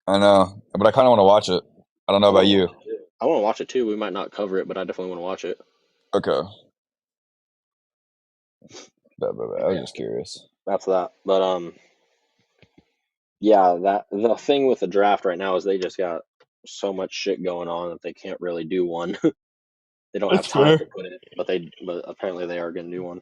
I know, but I kind of want to watch it. I don't know I want about to you. watch it too. I want to watch it too. We might not cover it, but I definitely want to watch it. Okay, I was Yeah, just curious. that's that. But yeah, that the thing with the draft right now is they just got so much shit going on that they can't really do one. They don't have That's time fair. to put it, but apparently they are going to do one.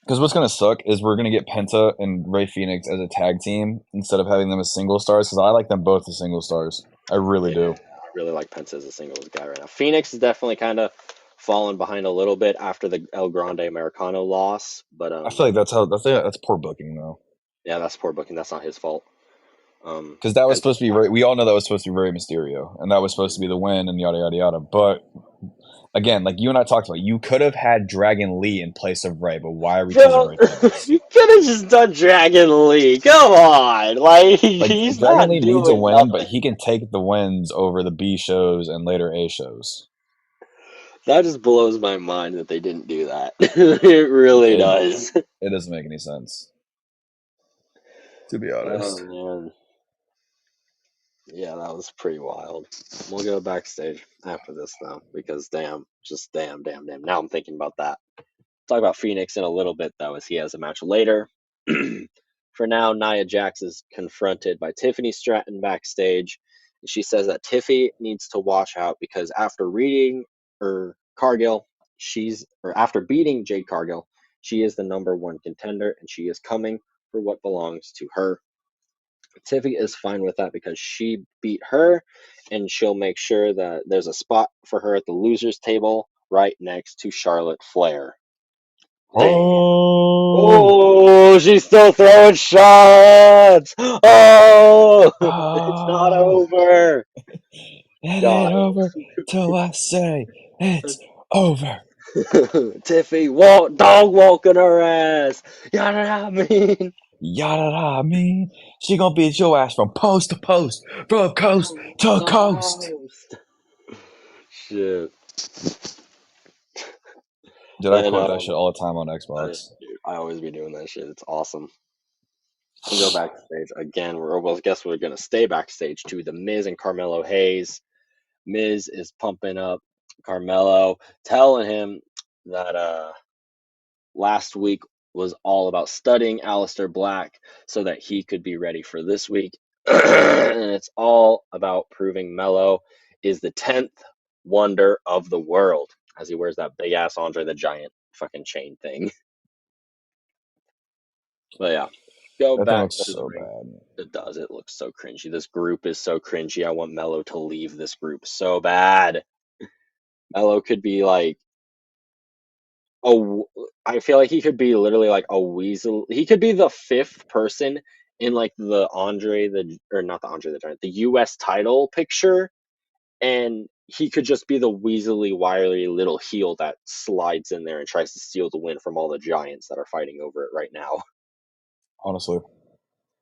Because what's gonna suck is we're gonna get Penta and Ray Phoenix as a tag team instead of having them as single stars. Because I like them both as single stars. I really Yeah, do. I really like Pence as a singles guy right now. Phoenix is definitely kind of fallen behind a little bit after the El Grande Americano loss, but I feel like that's poor booking though. yeah, that's poor booking. That's not his fault. Because that was Penta's supposed to be not very. gonna We all know that was supposed to be very Mysterio, and that was supposed to be the win, and yada yada yada. But again, like you and I talked about, you could have had Dragon Lee in place of Ray, but why are we choosing Bro, Ray Phoenix? you could have just done Dragon Lee. Come on, like Like he's Dragon not Lee needs a doing win, but nothing. he can take the wins over the B shows and later A shows. That just blows my mind that they didn't do that. It really It does. it doesn't make any sense, to be Oh honest. man, yeah, that was pretty wild. We'll go backstage after this though, because damn, just damn, damn, damn. Now I'm thinking about that. Talk about Phoenix in a little bit though, as he has a match later. For now, Nia Jax is confronted by Tiffany Stratton backstage. She says that Tiffy needs to watch out because after reading or Cargill, after beating Jade Cargill, she is the #1 contender and she is coming for what belongs to her. Tiffy is fine with that because she beat her, and she'll make sure that there's a spot for her at the losers table right next to Charlotte Flair. Damn. Oh, Oh, she's still throwing shots. Oh, it's not oh. over. It ain't God. over till I say it's over. Tiffy walk dog walking her ass. You know what I mean? Yada da, I mean, she gonna beat your ass from post to post, from coast to The coast. host. Shit. Dude, I Then quote that shit all the time on Xbox. dude, I always be doing that shit. It's awesome. We go backstage again. Well, I guess we're gonna stay backstage to the Miz and Carmelo Hayes. Miz is pumping up Carmelo, telling him that last week was all about studying Aleister Black so that he could be ready for this week. And it's all about proving Melo is the 10th wonder of the world as he wears that big ass Andre the Giant fucking chain thing. But yeah, go That thing back looks to the so ring. bad. It does. It looks so cringy. This group is so cringy. I want Melo to leave this group so bad. Melo could be like a. I feel like he could be literally like a weasel. He could be the fifth person in like the Andre the or not the Andre the Giant, the U.S. title picture, and he could just be the weaselly, wiry little heel that slides in there and tries to steal the win from all the giants that are fighting over it right now. Honestly.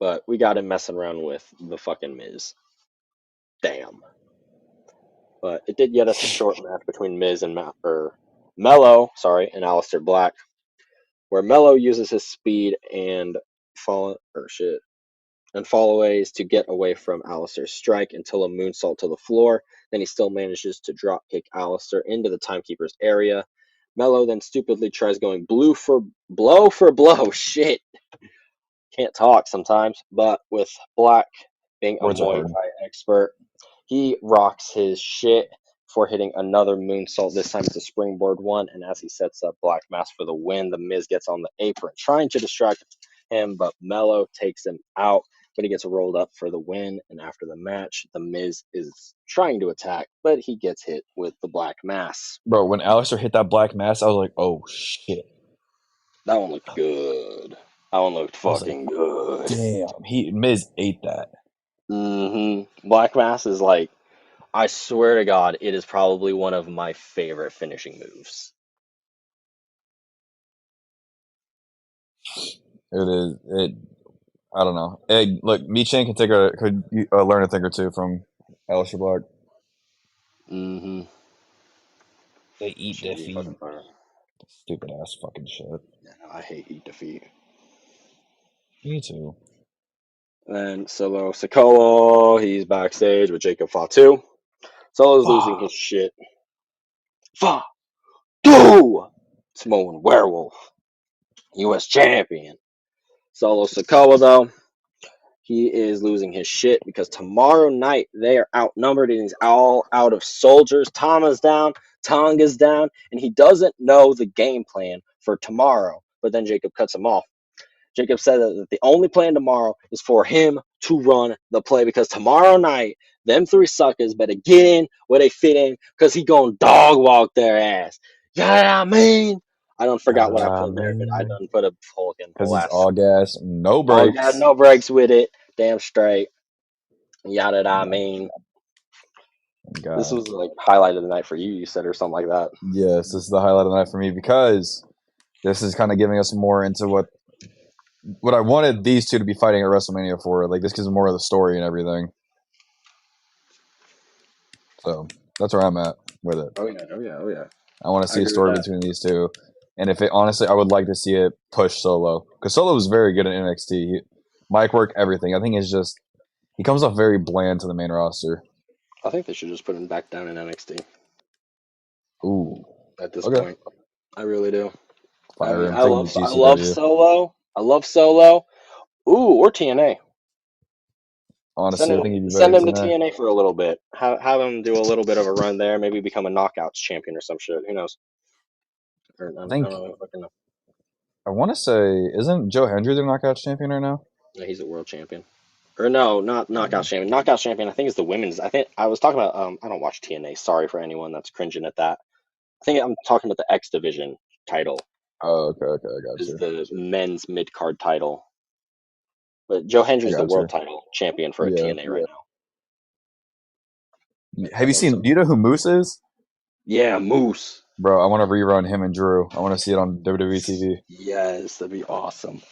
But we got him messing around with the fucking Miz. Damn. But it did get us a short match between Miz and Mello, sorry, and Aleister Black, where Mello uses his speed and fallaways to get away from Aleister's strike until a moonsault to the floor. Then he still manages to drop kick Aleister into the timekeeper's area. Mello then stupidly tries going blow for blow. Shit, can't talk sometimes. But with Black being a Words are Muay hard. Thai expert, he rocks his shit for hitting another moonsault. This time it's a springboard one, and as he sets up Black Mass for the win, the Miz gets on the apron, trying to distract him, but Mello takes him out. But he gets rolled up for the win, and after the match, the Miz is trying to attack, but he gets hit with the Black Mass. Bro, when Alistair hit that black mass, I was like, oh shit. That one looked good. That one looked I was like, fucking good. damn. Miz ate that. Black Mass is like, I swear to God, it is probably one of my favorite finishing moves. It is it I don't know. Hey, look, Michan could learn a thing or two from Alistair Black. Mm-hmm. They eat Should be fucking defeat. fire. Stupid ass fucking shit. Yeah, no, I hate Eat Defeat. Me too. Then Solo Sikoa, he's backstage with Jacob Fatu. Solo's losing his Fuck. shit. Fatu! Samoan Werewolf, U.S. champion. Solo Sikoa, though, he is losing his shit because tomorrow night they are outnumbered and he's all out of soldiers. Tama's down, Tonga's down, and he doesn't know the game plan for tomorrow. But then Jacob cuts him off. Jacob said that the only plan tomorrow is for him to run the play because tomorrow night, them three suckers better get in where they fit in because he gonna dog walk their ass. You know what I mean? I don't forgot what I I put there, but I mean, done put a fucking because whole it's ass. all gas, no Oh, got brakes. no breaks with it. Damn straight. Yada I God, mean. This God. was like highlight of the night for you, you said, or something like that. Yes, this is the highlight of the night for me because this is kind of giving us more into what I wanted these two to be fighting at WrestleMania for. Like this gives more of the story and everything. So that's where I'm at with it. Oh yeah, oh yeah, oh yeah. I want to I see a agree with story that. between these two, and if it honestly, I would like to see it push Solo because Solo was very good at NXT. Mic work, everything. I think it's just he comes off very bland to the main roster. I think they should just put him back down in NXT Ooh, at this okay, point. I really do. I fire mean, him. Take him to I love GCW. Solo. I love Solo. Ooh, or TNA. Honestly, I think he'd be better Send in him to TNA. TNA for a little bit. Have him do a little bit of a run there. Maybe become a knockouts champion or some shit. Who knows? Or, I I don't think know. Fucking know. I want to say, isn't Joe Hendry the Knockouts champion right now? Yeah, he's a world champion. Or no, not knockouts champion. Knockouts champion. I think is the women's. I think I was talking about. I don't watch TNA. Sorry for anyone that's cringing at that. I think I'm talking about the X Division title. Oh, okay, okay, I got Is you. the men's mid card title. But Joe I Hendry's the got world you. title champion for Yeah, TNA right now. Have you And seen? so, Do you know who Moose is? yeah, Moose. Bro, I want to rerun him and Drew. I want to see it on WWE TV. Yes, that'd be awesome.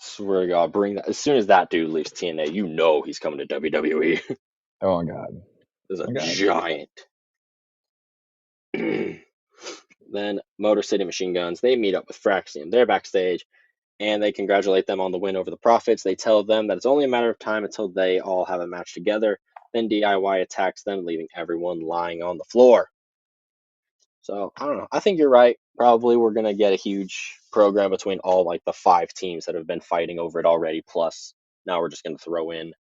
Swear to God, bring that as soon as that dude leaves TNA, you know he's coming to WWE. Oh my god. There's a Oh my god. giant. Then Motor City Machine Guns, they meet up with Fraxium. They're backstage and they congratulate them on the win over the Profits. They tell them that it's only a matter of time until they all have a match together. Then DIY attacks them, leaving everyone lying on the floor. So I don't know. I think you're right. Probably we're gonna get a huge program between all like the 5 teams that have been fighting over it already. Plus, now we're just gonna throw in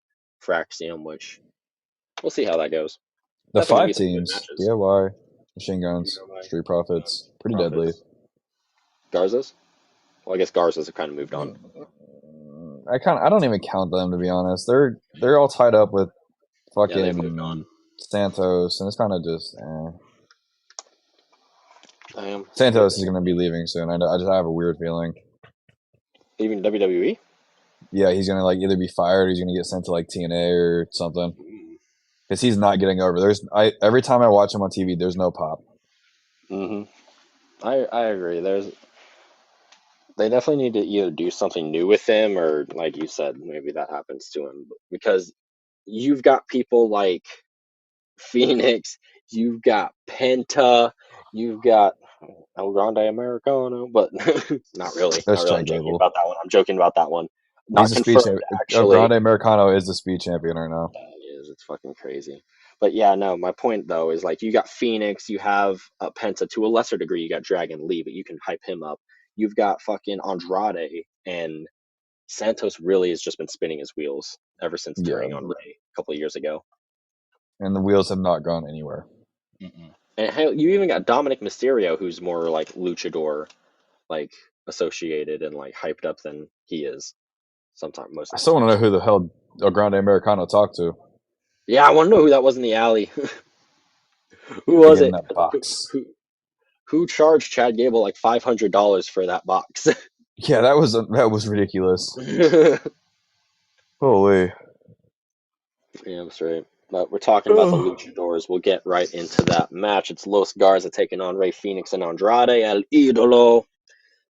Fraxium, which we'll see how that goes. The Definitely gonna be five some good teams: matches. DIY, Machine Guns, DIY, Street Profits. Pretty deadly. Profits, Garza's. Well, I guess Garza's have kind of moved on. I don't even count them, to be honest. They're all tied up with Yeah, they've moved on. fucking Santos, and it's kind of just I am. Santos is gonna be leaving soon. I just have a weird feeling. Even WWE. Yeah, he's gonna like either be fired or he's gonna get sent to like TNA or something because he's not getting over. Every time I watch him on TV, there's no pop. Mm-hmm. I agree. They definitely need to either do something new with him or, like you said, maybe that happens to him because you've got people like Phoenix, you've got Penta, you've got El Grande Americano, but not really. Not That's really. Chad I'm joking Gable. about that one. I'm joking about that one. He's Not the speed confirmed, champion. actually. Grande Americano is the speed champion right now. Yeah, it is. It's fucking crazy. But yeah, no, my point though is like you got Phoenix, you have Penta to a lesser degree, you got Dragon Lee, but you can hype him up. You've got fucking Andrade and Santos really has just been spinning his wheels ever since Yeah, turning on Ray a couple of years ago. and the wheels have not gone anywhere. Mm-mm. And hell, you even got Dominic Mysterio, who's more like luchador, like associated and like hyped up than he is. Sometimes, most I of the still want to know times. who the hell El Grande Americano talked to Yeah, I want to know who that was in the alley. Who to was get in it? that box. Who charged Chad Gable like $500 for that box? Yeah, that was ridiculous. Holy. Yeah, that's right. But we're talking about the luchadors. We'll get right into that match. It's Los Garza taking on Rey Fenix and Andrade El Idolo.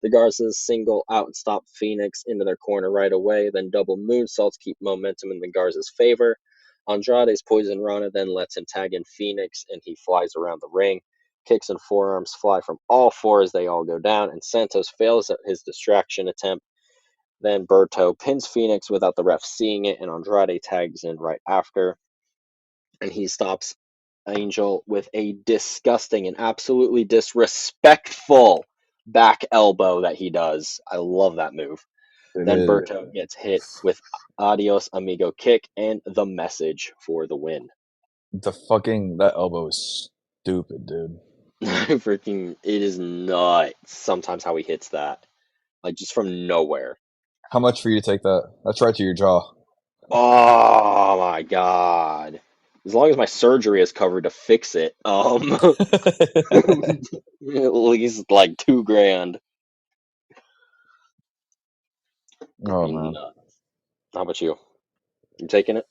The Garzas single out and stop Phoenix into their corner right away, then double moonsaults keep momentum in the Garzas' favor. Andrade's Poison Rana then lets him tag in Phoenix, and he flies around the ring. Kicks and forearms fly from all four as they all go down, and Santos fails at his distraction attempt. Then Berto pins Phoenix without the ref seeing it, and Andrade tags in right after, and he stops Angel with a disgusting and absolutely disrespectful back elbow that he does. I love that move. It Then is Berto gets hit with Adios Amigo kick and the message for the win. that elbow is stupid, dude. Freaking, it is nuts sometimes how he hits that. Like just from nowhere. How much for you to take that? That's right to your jaw. Oh my god. As long as my surgery is covered to fix it, at least like 2 grand. That'd Oh be man. nuts. How about you? You taking it?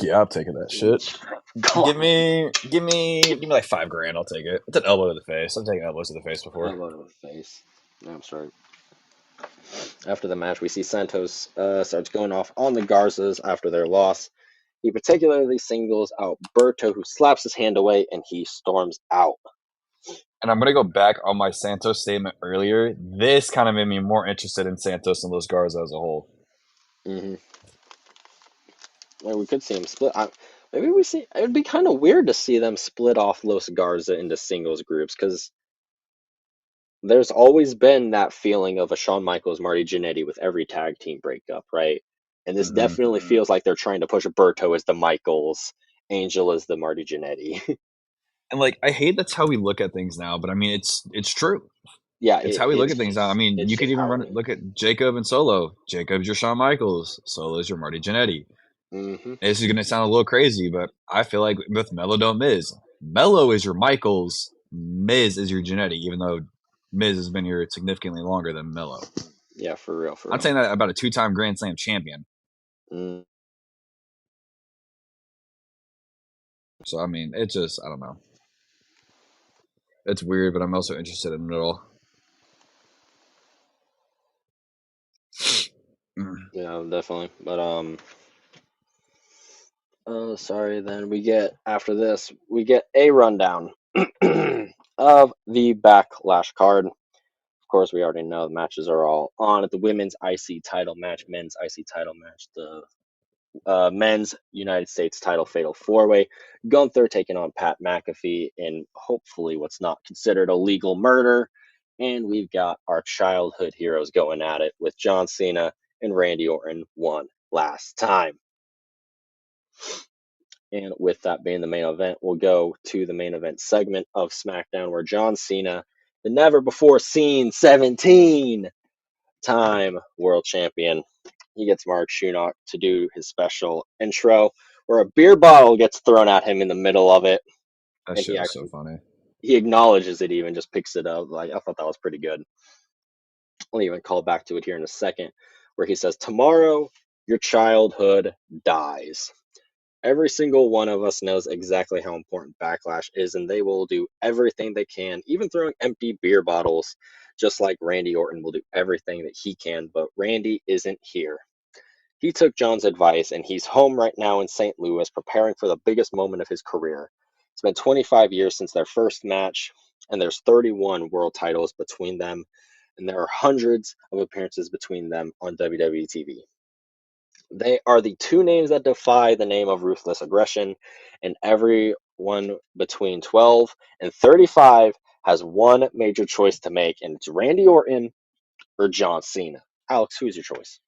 Yeah, I'm taking that shit. Come Give me like 5 grand. I'll take it. It's an elbow to the face. I've taken elbows to the face before. elbow to the face. No, I'm sorry. After the match, we see Santos starts going off on the Garzas after their loss. He particularly singles out Berto, who slaps his hand away, and he storms out. And I'm gonna go back on my Santos statement earlier. This kind of made me more interested in Santos and Los Garza as a whole. Mm-hmm. Well, we could see him split. Maybe we see. It would be kind of weird to see them split off Los Garza into singles groups because there's always been that feeling of a Shawn Michaels, Marty Jannetty with every tag team breakup, right? And this Hmm. definitely feels like they're trying to push Berto as the Michaels, Angel as the Marty Jannetty. And like, I hate that's how we look at things now, but I mean, it's true. Yeah, It's how we look at things now. I mean, it's you could just even how it is. look at Jacob and Solo. Jacob's your Shawn Michaels. Solo's your Marty Jannetty. Hmm. This is gonna sound a little crazy, but I feel like with Mello don't Miz. Mello is your Michaels. Miz is your Jannetty, even though Miz has been here significantly longer than Mello. Yeah, for real, for I'm real. saying that about a 2-time Grand Slam champion. Mm. So I mean, it just I don't know. It's weird, but I'm also interested in it all. Mm. Yeah, definitely. But sorry. Then we get after this, we get a rundown of the Backlash card. Of course, we already know the matches are all on it. The women's IC title match, men's IC title match, the men's United States title fatal four way. Gunther taking on Pat McAfee in hopefully what's not considered a legal murder. And we've got our childhood heroes going at it with John Cena and Randy Orton one last time. And with that being the main event, we'll go to the main event segment of SmackDown where John Cena, the never before seen 17-time world champion, he gets Mark Schunock to do his special intro where a beer bottle gets thrown at him in the middle of it, That and shit was so funny. he acknowledges it, even just picks it up. Like, I thought that was pretty good. I'll even call back to it here in a second, where he says, "Tomorrow your childhood dies." Every single one of us knows exactly how important Backlash is, and they will do everything they can, even throwing empty beer bottles, just like Randy Orton will do everything that he can. But Randy isn't here. He took John's advice, and he's home right now in St. Louis preparing for the biggest moment of his career. It's been 25 years since their first match, and there's 31 world titles between them, and there are hundreds of appearances between them on WWE TV. They are the two names that defy the name of ruthless aggression, and everyone between 12 and 35 has one major choice to make, and it's Randy Orton or John Cena. Alex, who's your choice?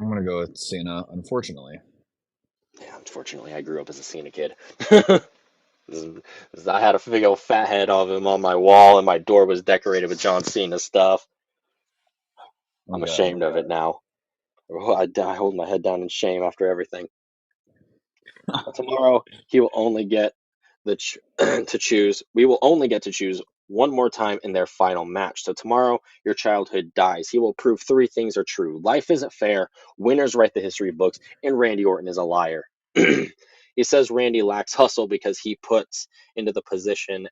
I'm gonna go with Cena, unfortunately. Yeah, unfortunately, I grew up as a Cena kid. I had a big old fat head of him on my wall, and my door was decorated with John Cena stuff. I'm Okay. ashamed of it now. I hold my head down in shame after everything. Tomorrow, he will only get to choose. We will only get to choose one more time in their final match. So tomorrow, your childhood dies. He will prove three things are true: life isn't fair, winners write the history books, and Randy Orton is a liar. He says Randy lacks hustle because he puts into the position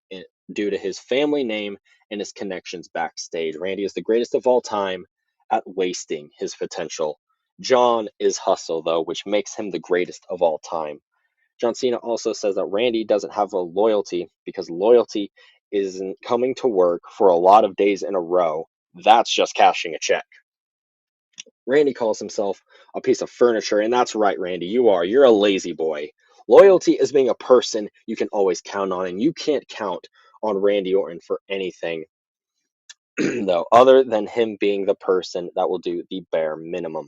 due to his family name and his connections backstage. Randy is the greatest of all time at wasting his potential. John is hustle, though, which makes him the greatest of all time. John Cena also says that Randy doesn't have a loyalty because loyalty isn't coming to work for a lot of days in a row. That's just cashing a check. Randy calls himself a piece of furniture, and that's right, Randy, you are. You're a lazy boy. Loyalty is being a person you can always count on, and you can't count on Randy Orton for anything, though, other than him being the person that will do the bare minimum.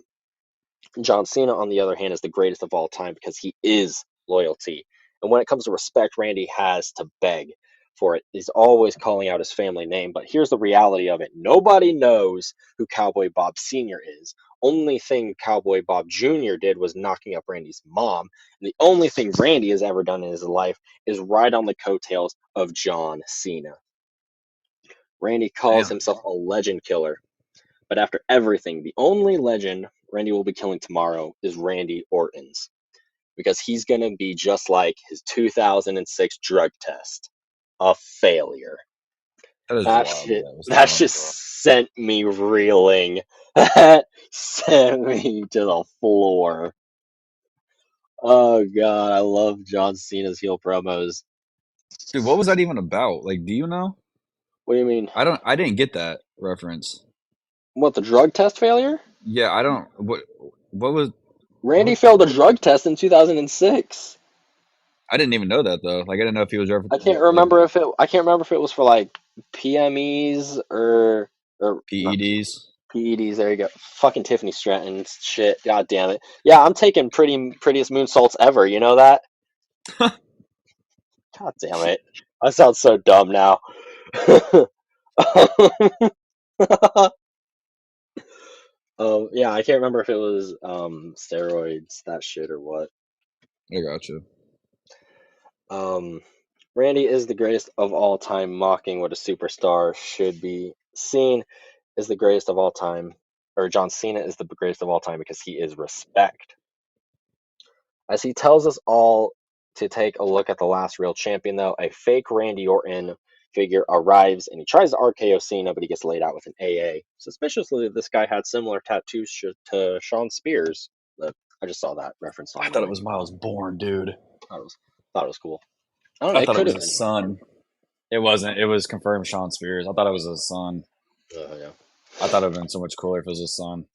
John Cena, on the other hand, is the greatest of all time because he is loyalty. And when it comes to respect, Randy has to beg for it. He's always calling out his family name. But here's the reality of it: nobody knows who Cowboy Bob Sr. is. Only thing Cowboy Bob Jr. did was knocking up Randy's mom. And the only thing Randy has ever done in his life is ride on the coattails of John Cena. Randy calls Damn. himself a legend killer. But after everything, the only legend Randy will be killing tomorrow is Randy Orton's, because he's going to be just like his 2006 drug test, a failure. That is That wild. shit, That was that thrown. just sent me reeling. That sent me to the floor. Oh god, I love John Cena's heel promos. Dude, what was that even about? Like, do you know? What do you mean? I don't. I didn't get that reference. What, the drug test failure? Yeah, I don't. What? What was? Randy What? failed a drug test in 2006. I didn't even know that though. Like, I didn't know if he was like I can't remember if it was for like PMEs or not PEDs. PEDs. There you go. Fucking Tiffany Stratton shit. God damn it. Yeah, I'm taking prettiest moon salts ever. You know that? God damn it. I sound so dumb now. Yeah, I can't remember if it was steroids, that shit, or what. I got you. Um, Randy is the greatest of all time, mocking what a superstar should be seen is the greatest of all time, or John Cena is the greatest of all time because he is respect. As he tells us all to take a look at the last real champion, though. A fake Randy Orton figure arrives and he tries to RKO Cena, but he gets laid out with an AA. Suspiciously, this guy had similar tattoos to Sean Spears. But I just saw that reference I thought it online. was Miles Bourne, dude. Thought it was, thought it was cool. I don't know. I It thought it could was have his been. son. It wasn't. It was confirmed Sean Spears. I thought it was his son. Yeah, I thought it would have been so much cooler if it was his son.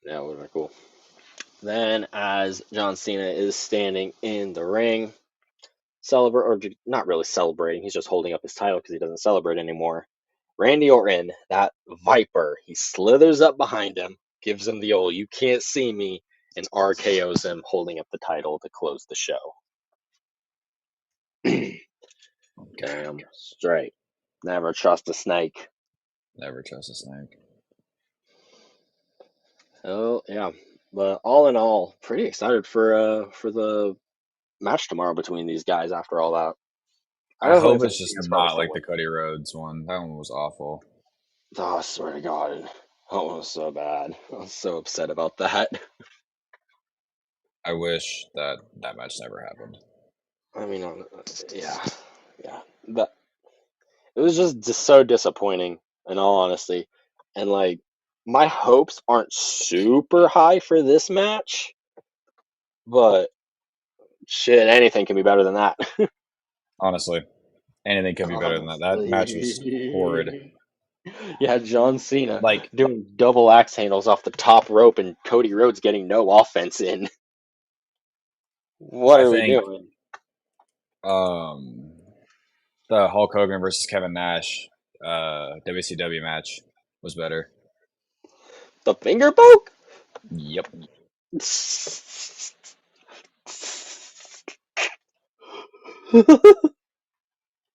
yeah, it would have been cool. Then, as John Cena is standing in the ring, celebrate or not really celebrating, he's just holding up his title because he doesn't celebrate anymore. Randy Orton, that viper, he slithers up behind him, gives him the old "you can't see me," and RKO's him, holding up the title to close the show. Damn straight. Never trust a snake. Never trust a snake. Oh yeah, but all in all, pretty excited for the match tomorrow between these guys. After all that, I I definitely hope think it's just Cena's probably not still like the winning. Cody Rhodes one. That one was awful. Oh, I swear to God, that one was so bad. I was so upset about that. I wish that that match never happened. I mean, yeah, yeah. But it was just so disappointing, in all honesty. And like, my hopes aren't super high for this match, but shit, anything can be better than that. Honestly, anything could be better than that. That match was horrid. Honestly. Yeah, John Cena Like, doing double axe handles off the top rope and Cody Rhodes getting no offense in. What I are we think doing? um, the Hulk Hogan versus Kevin Nash WCW match was better. The finger poke? Yep,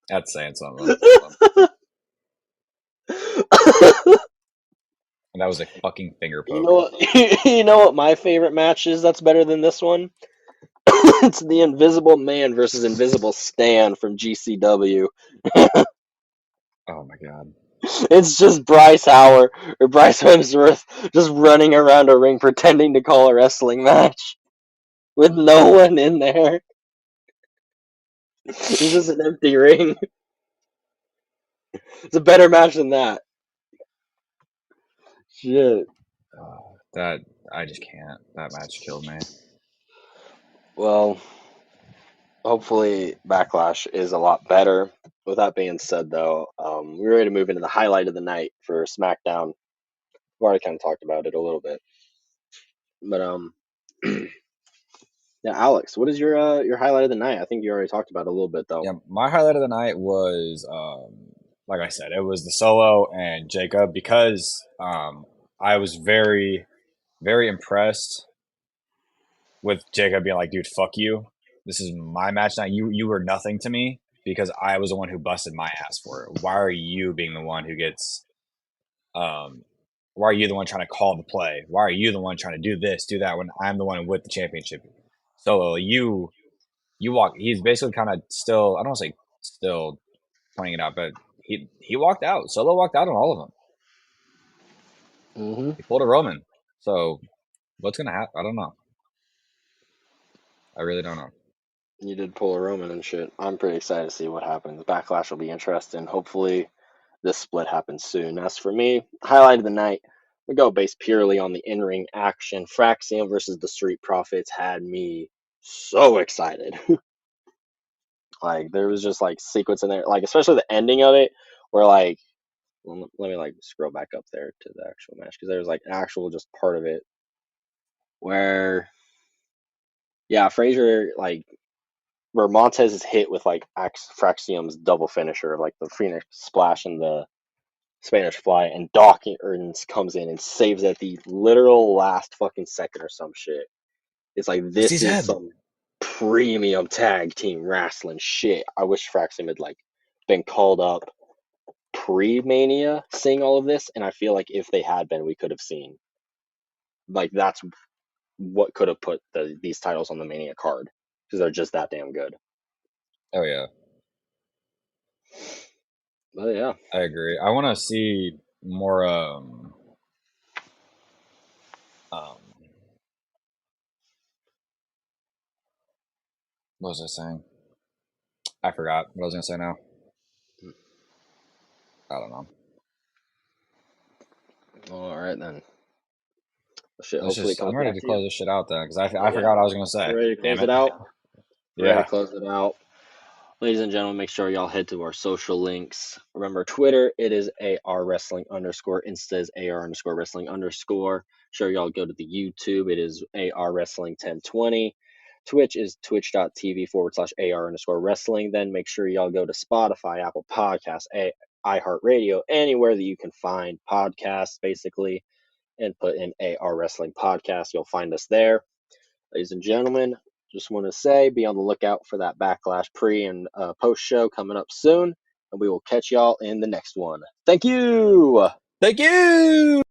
that's saying something. And that was a fucking finger You poke. know what? You know what my favorite match is that's better than this one? It's the Invisible Man versus Invisible Stan from GCW. Oh my god. It's just Bryce Howard or Bryce Hemsworth just running around a ring pretending to call a wrestling match with no one in there. It's just an empty ring. It's a better match than that. Shit. That I just can't. That match killed me. Well, hopefully Backlash is a lot better. With that being said, though, we're ready to move into the highlight of the night for SmackDown. We've already kind of talked about it a little bit, but yeah, Alex, what is your highlight of the night? I think you already talked about it a little bit, though. Yeah, my highlight of the night was, like I said, it was the solo and Jacob because I was very, very impressed with Jacob being like, "Dude, fuck you. This is my match now. You were nothing to me because I was the one who busted my ass for it. Why are you being the one who gets um, why are you the one trying to call the play? Why are you the one trying to do this, do that when I'm the one with the championship? Solo, you walk. He's basically kind of still. I don't want to say still pointing it out, but he walked out. Solo walked out on all of them. Hmm. He pulled a Roman. So what's gonna happen? I don't know. I really don't know. You did pull a Roman and shit. I'm pretty excited to see what happens. Backlash will be interesting. Hopefully, this split happens soon. As for me, highlight of the night, we go based purely on the in-ring action. Fraxium versus the Street Profits had me so excited. Like there was just like sequence in there, like especially the ending of it, where like let me like scroll back up there to the actual match because there was like an actual just part of it where yeah, Frazier like where Montez is hit with like Fraxium's double finisher, like the Phoenix Splash and the Spanish Fly, and Doc Earns comes in and saves at the literal last fucking second or some shit. It's like It's this his is head. some premium tag team wrestling shit. I wish Fraxium had like been called up pre-Mania seeing all of this, and I feel like if they had been, we could have seen like that's what could have put these titles on the Mania card because they're just that damn good. Oh yeah, But yeah, I agree. I want to see more. Um, What was I saying? I forgot what I was gonna say now. I don't know. All right then. Shit, Let's hopefully it just. I'm comes ready back to to you. close this shit out then, because I Yeah. forgot what I was gonna say. Ready to Damn close it. it out? Ready to Yeah. close it out. Ladies and gentlemen, make sure y'all head to our social links. Remember, Twitter, it is AR Wrestling underscore. Insta is AR underscore Wrestling underscore. Sure, y'all go to the YouTube. It is AR Wrestling 1020. Twitch is twitch.tv/AR underscore Wrestling. Then make sure y'all go to Spotify, Apple Podcasts, iHeartRadio, anywhere that you can find podcasts, basically, and put in AR Wrestling Podcast. You'll find us there. Ladies and gentlemen, just want to say be on the lookout for that Backlash pre and post show coming up soon, and we will catch y'all in the next one. Thank you. Thank you.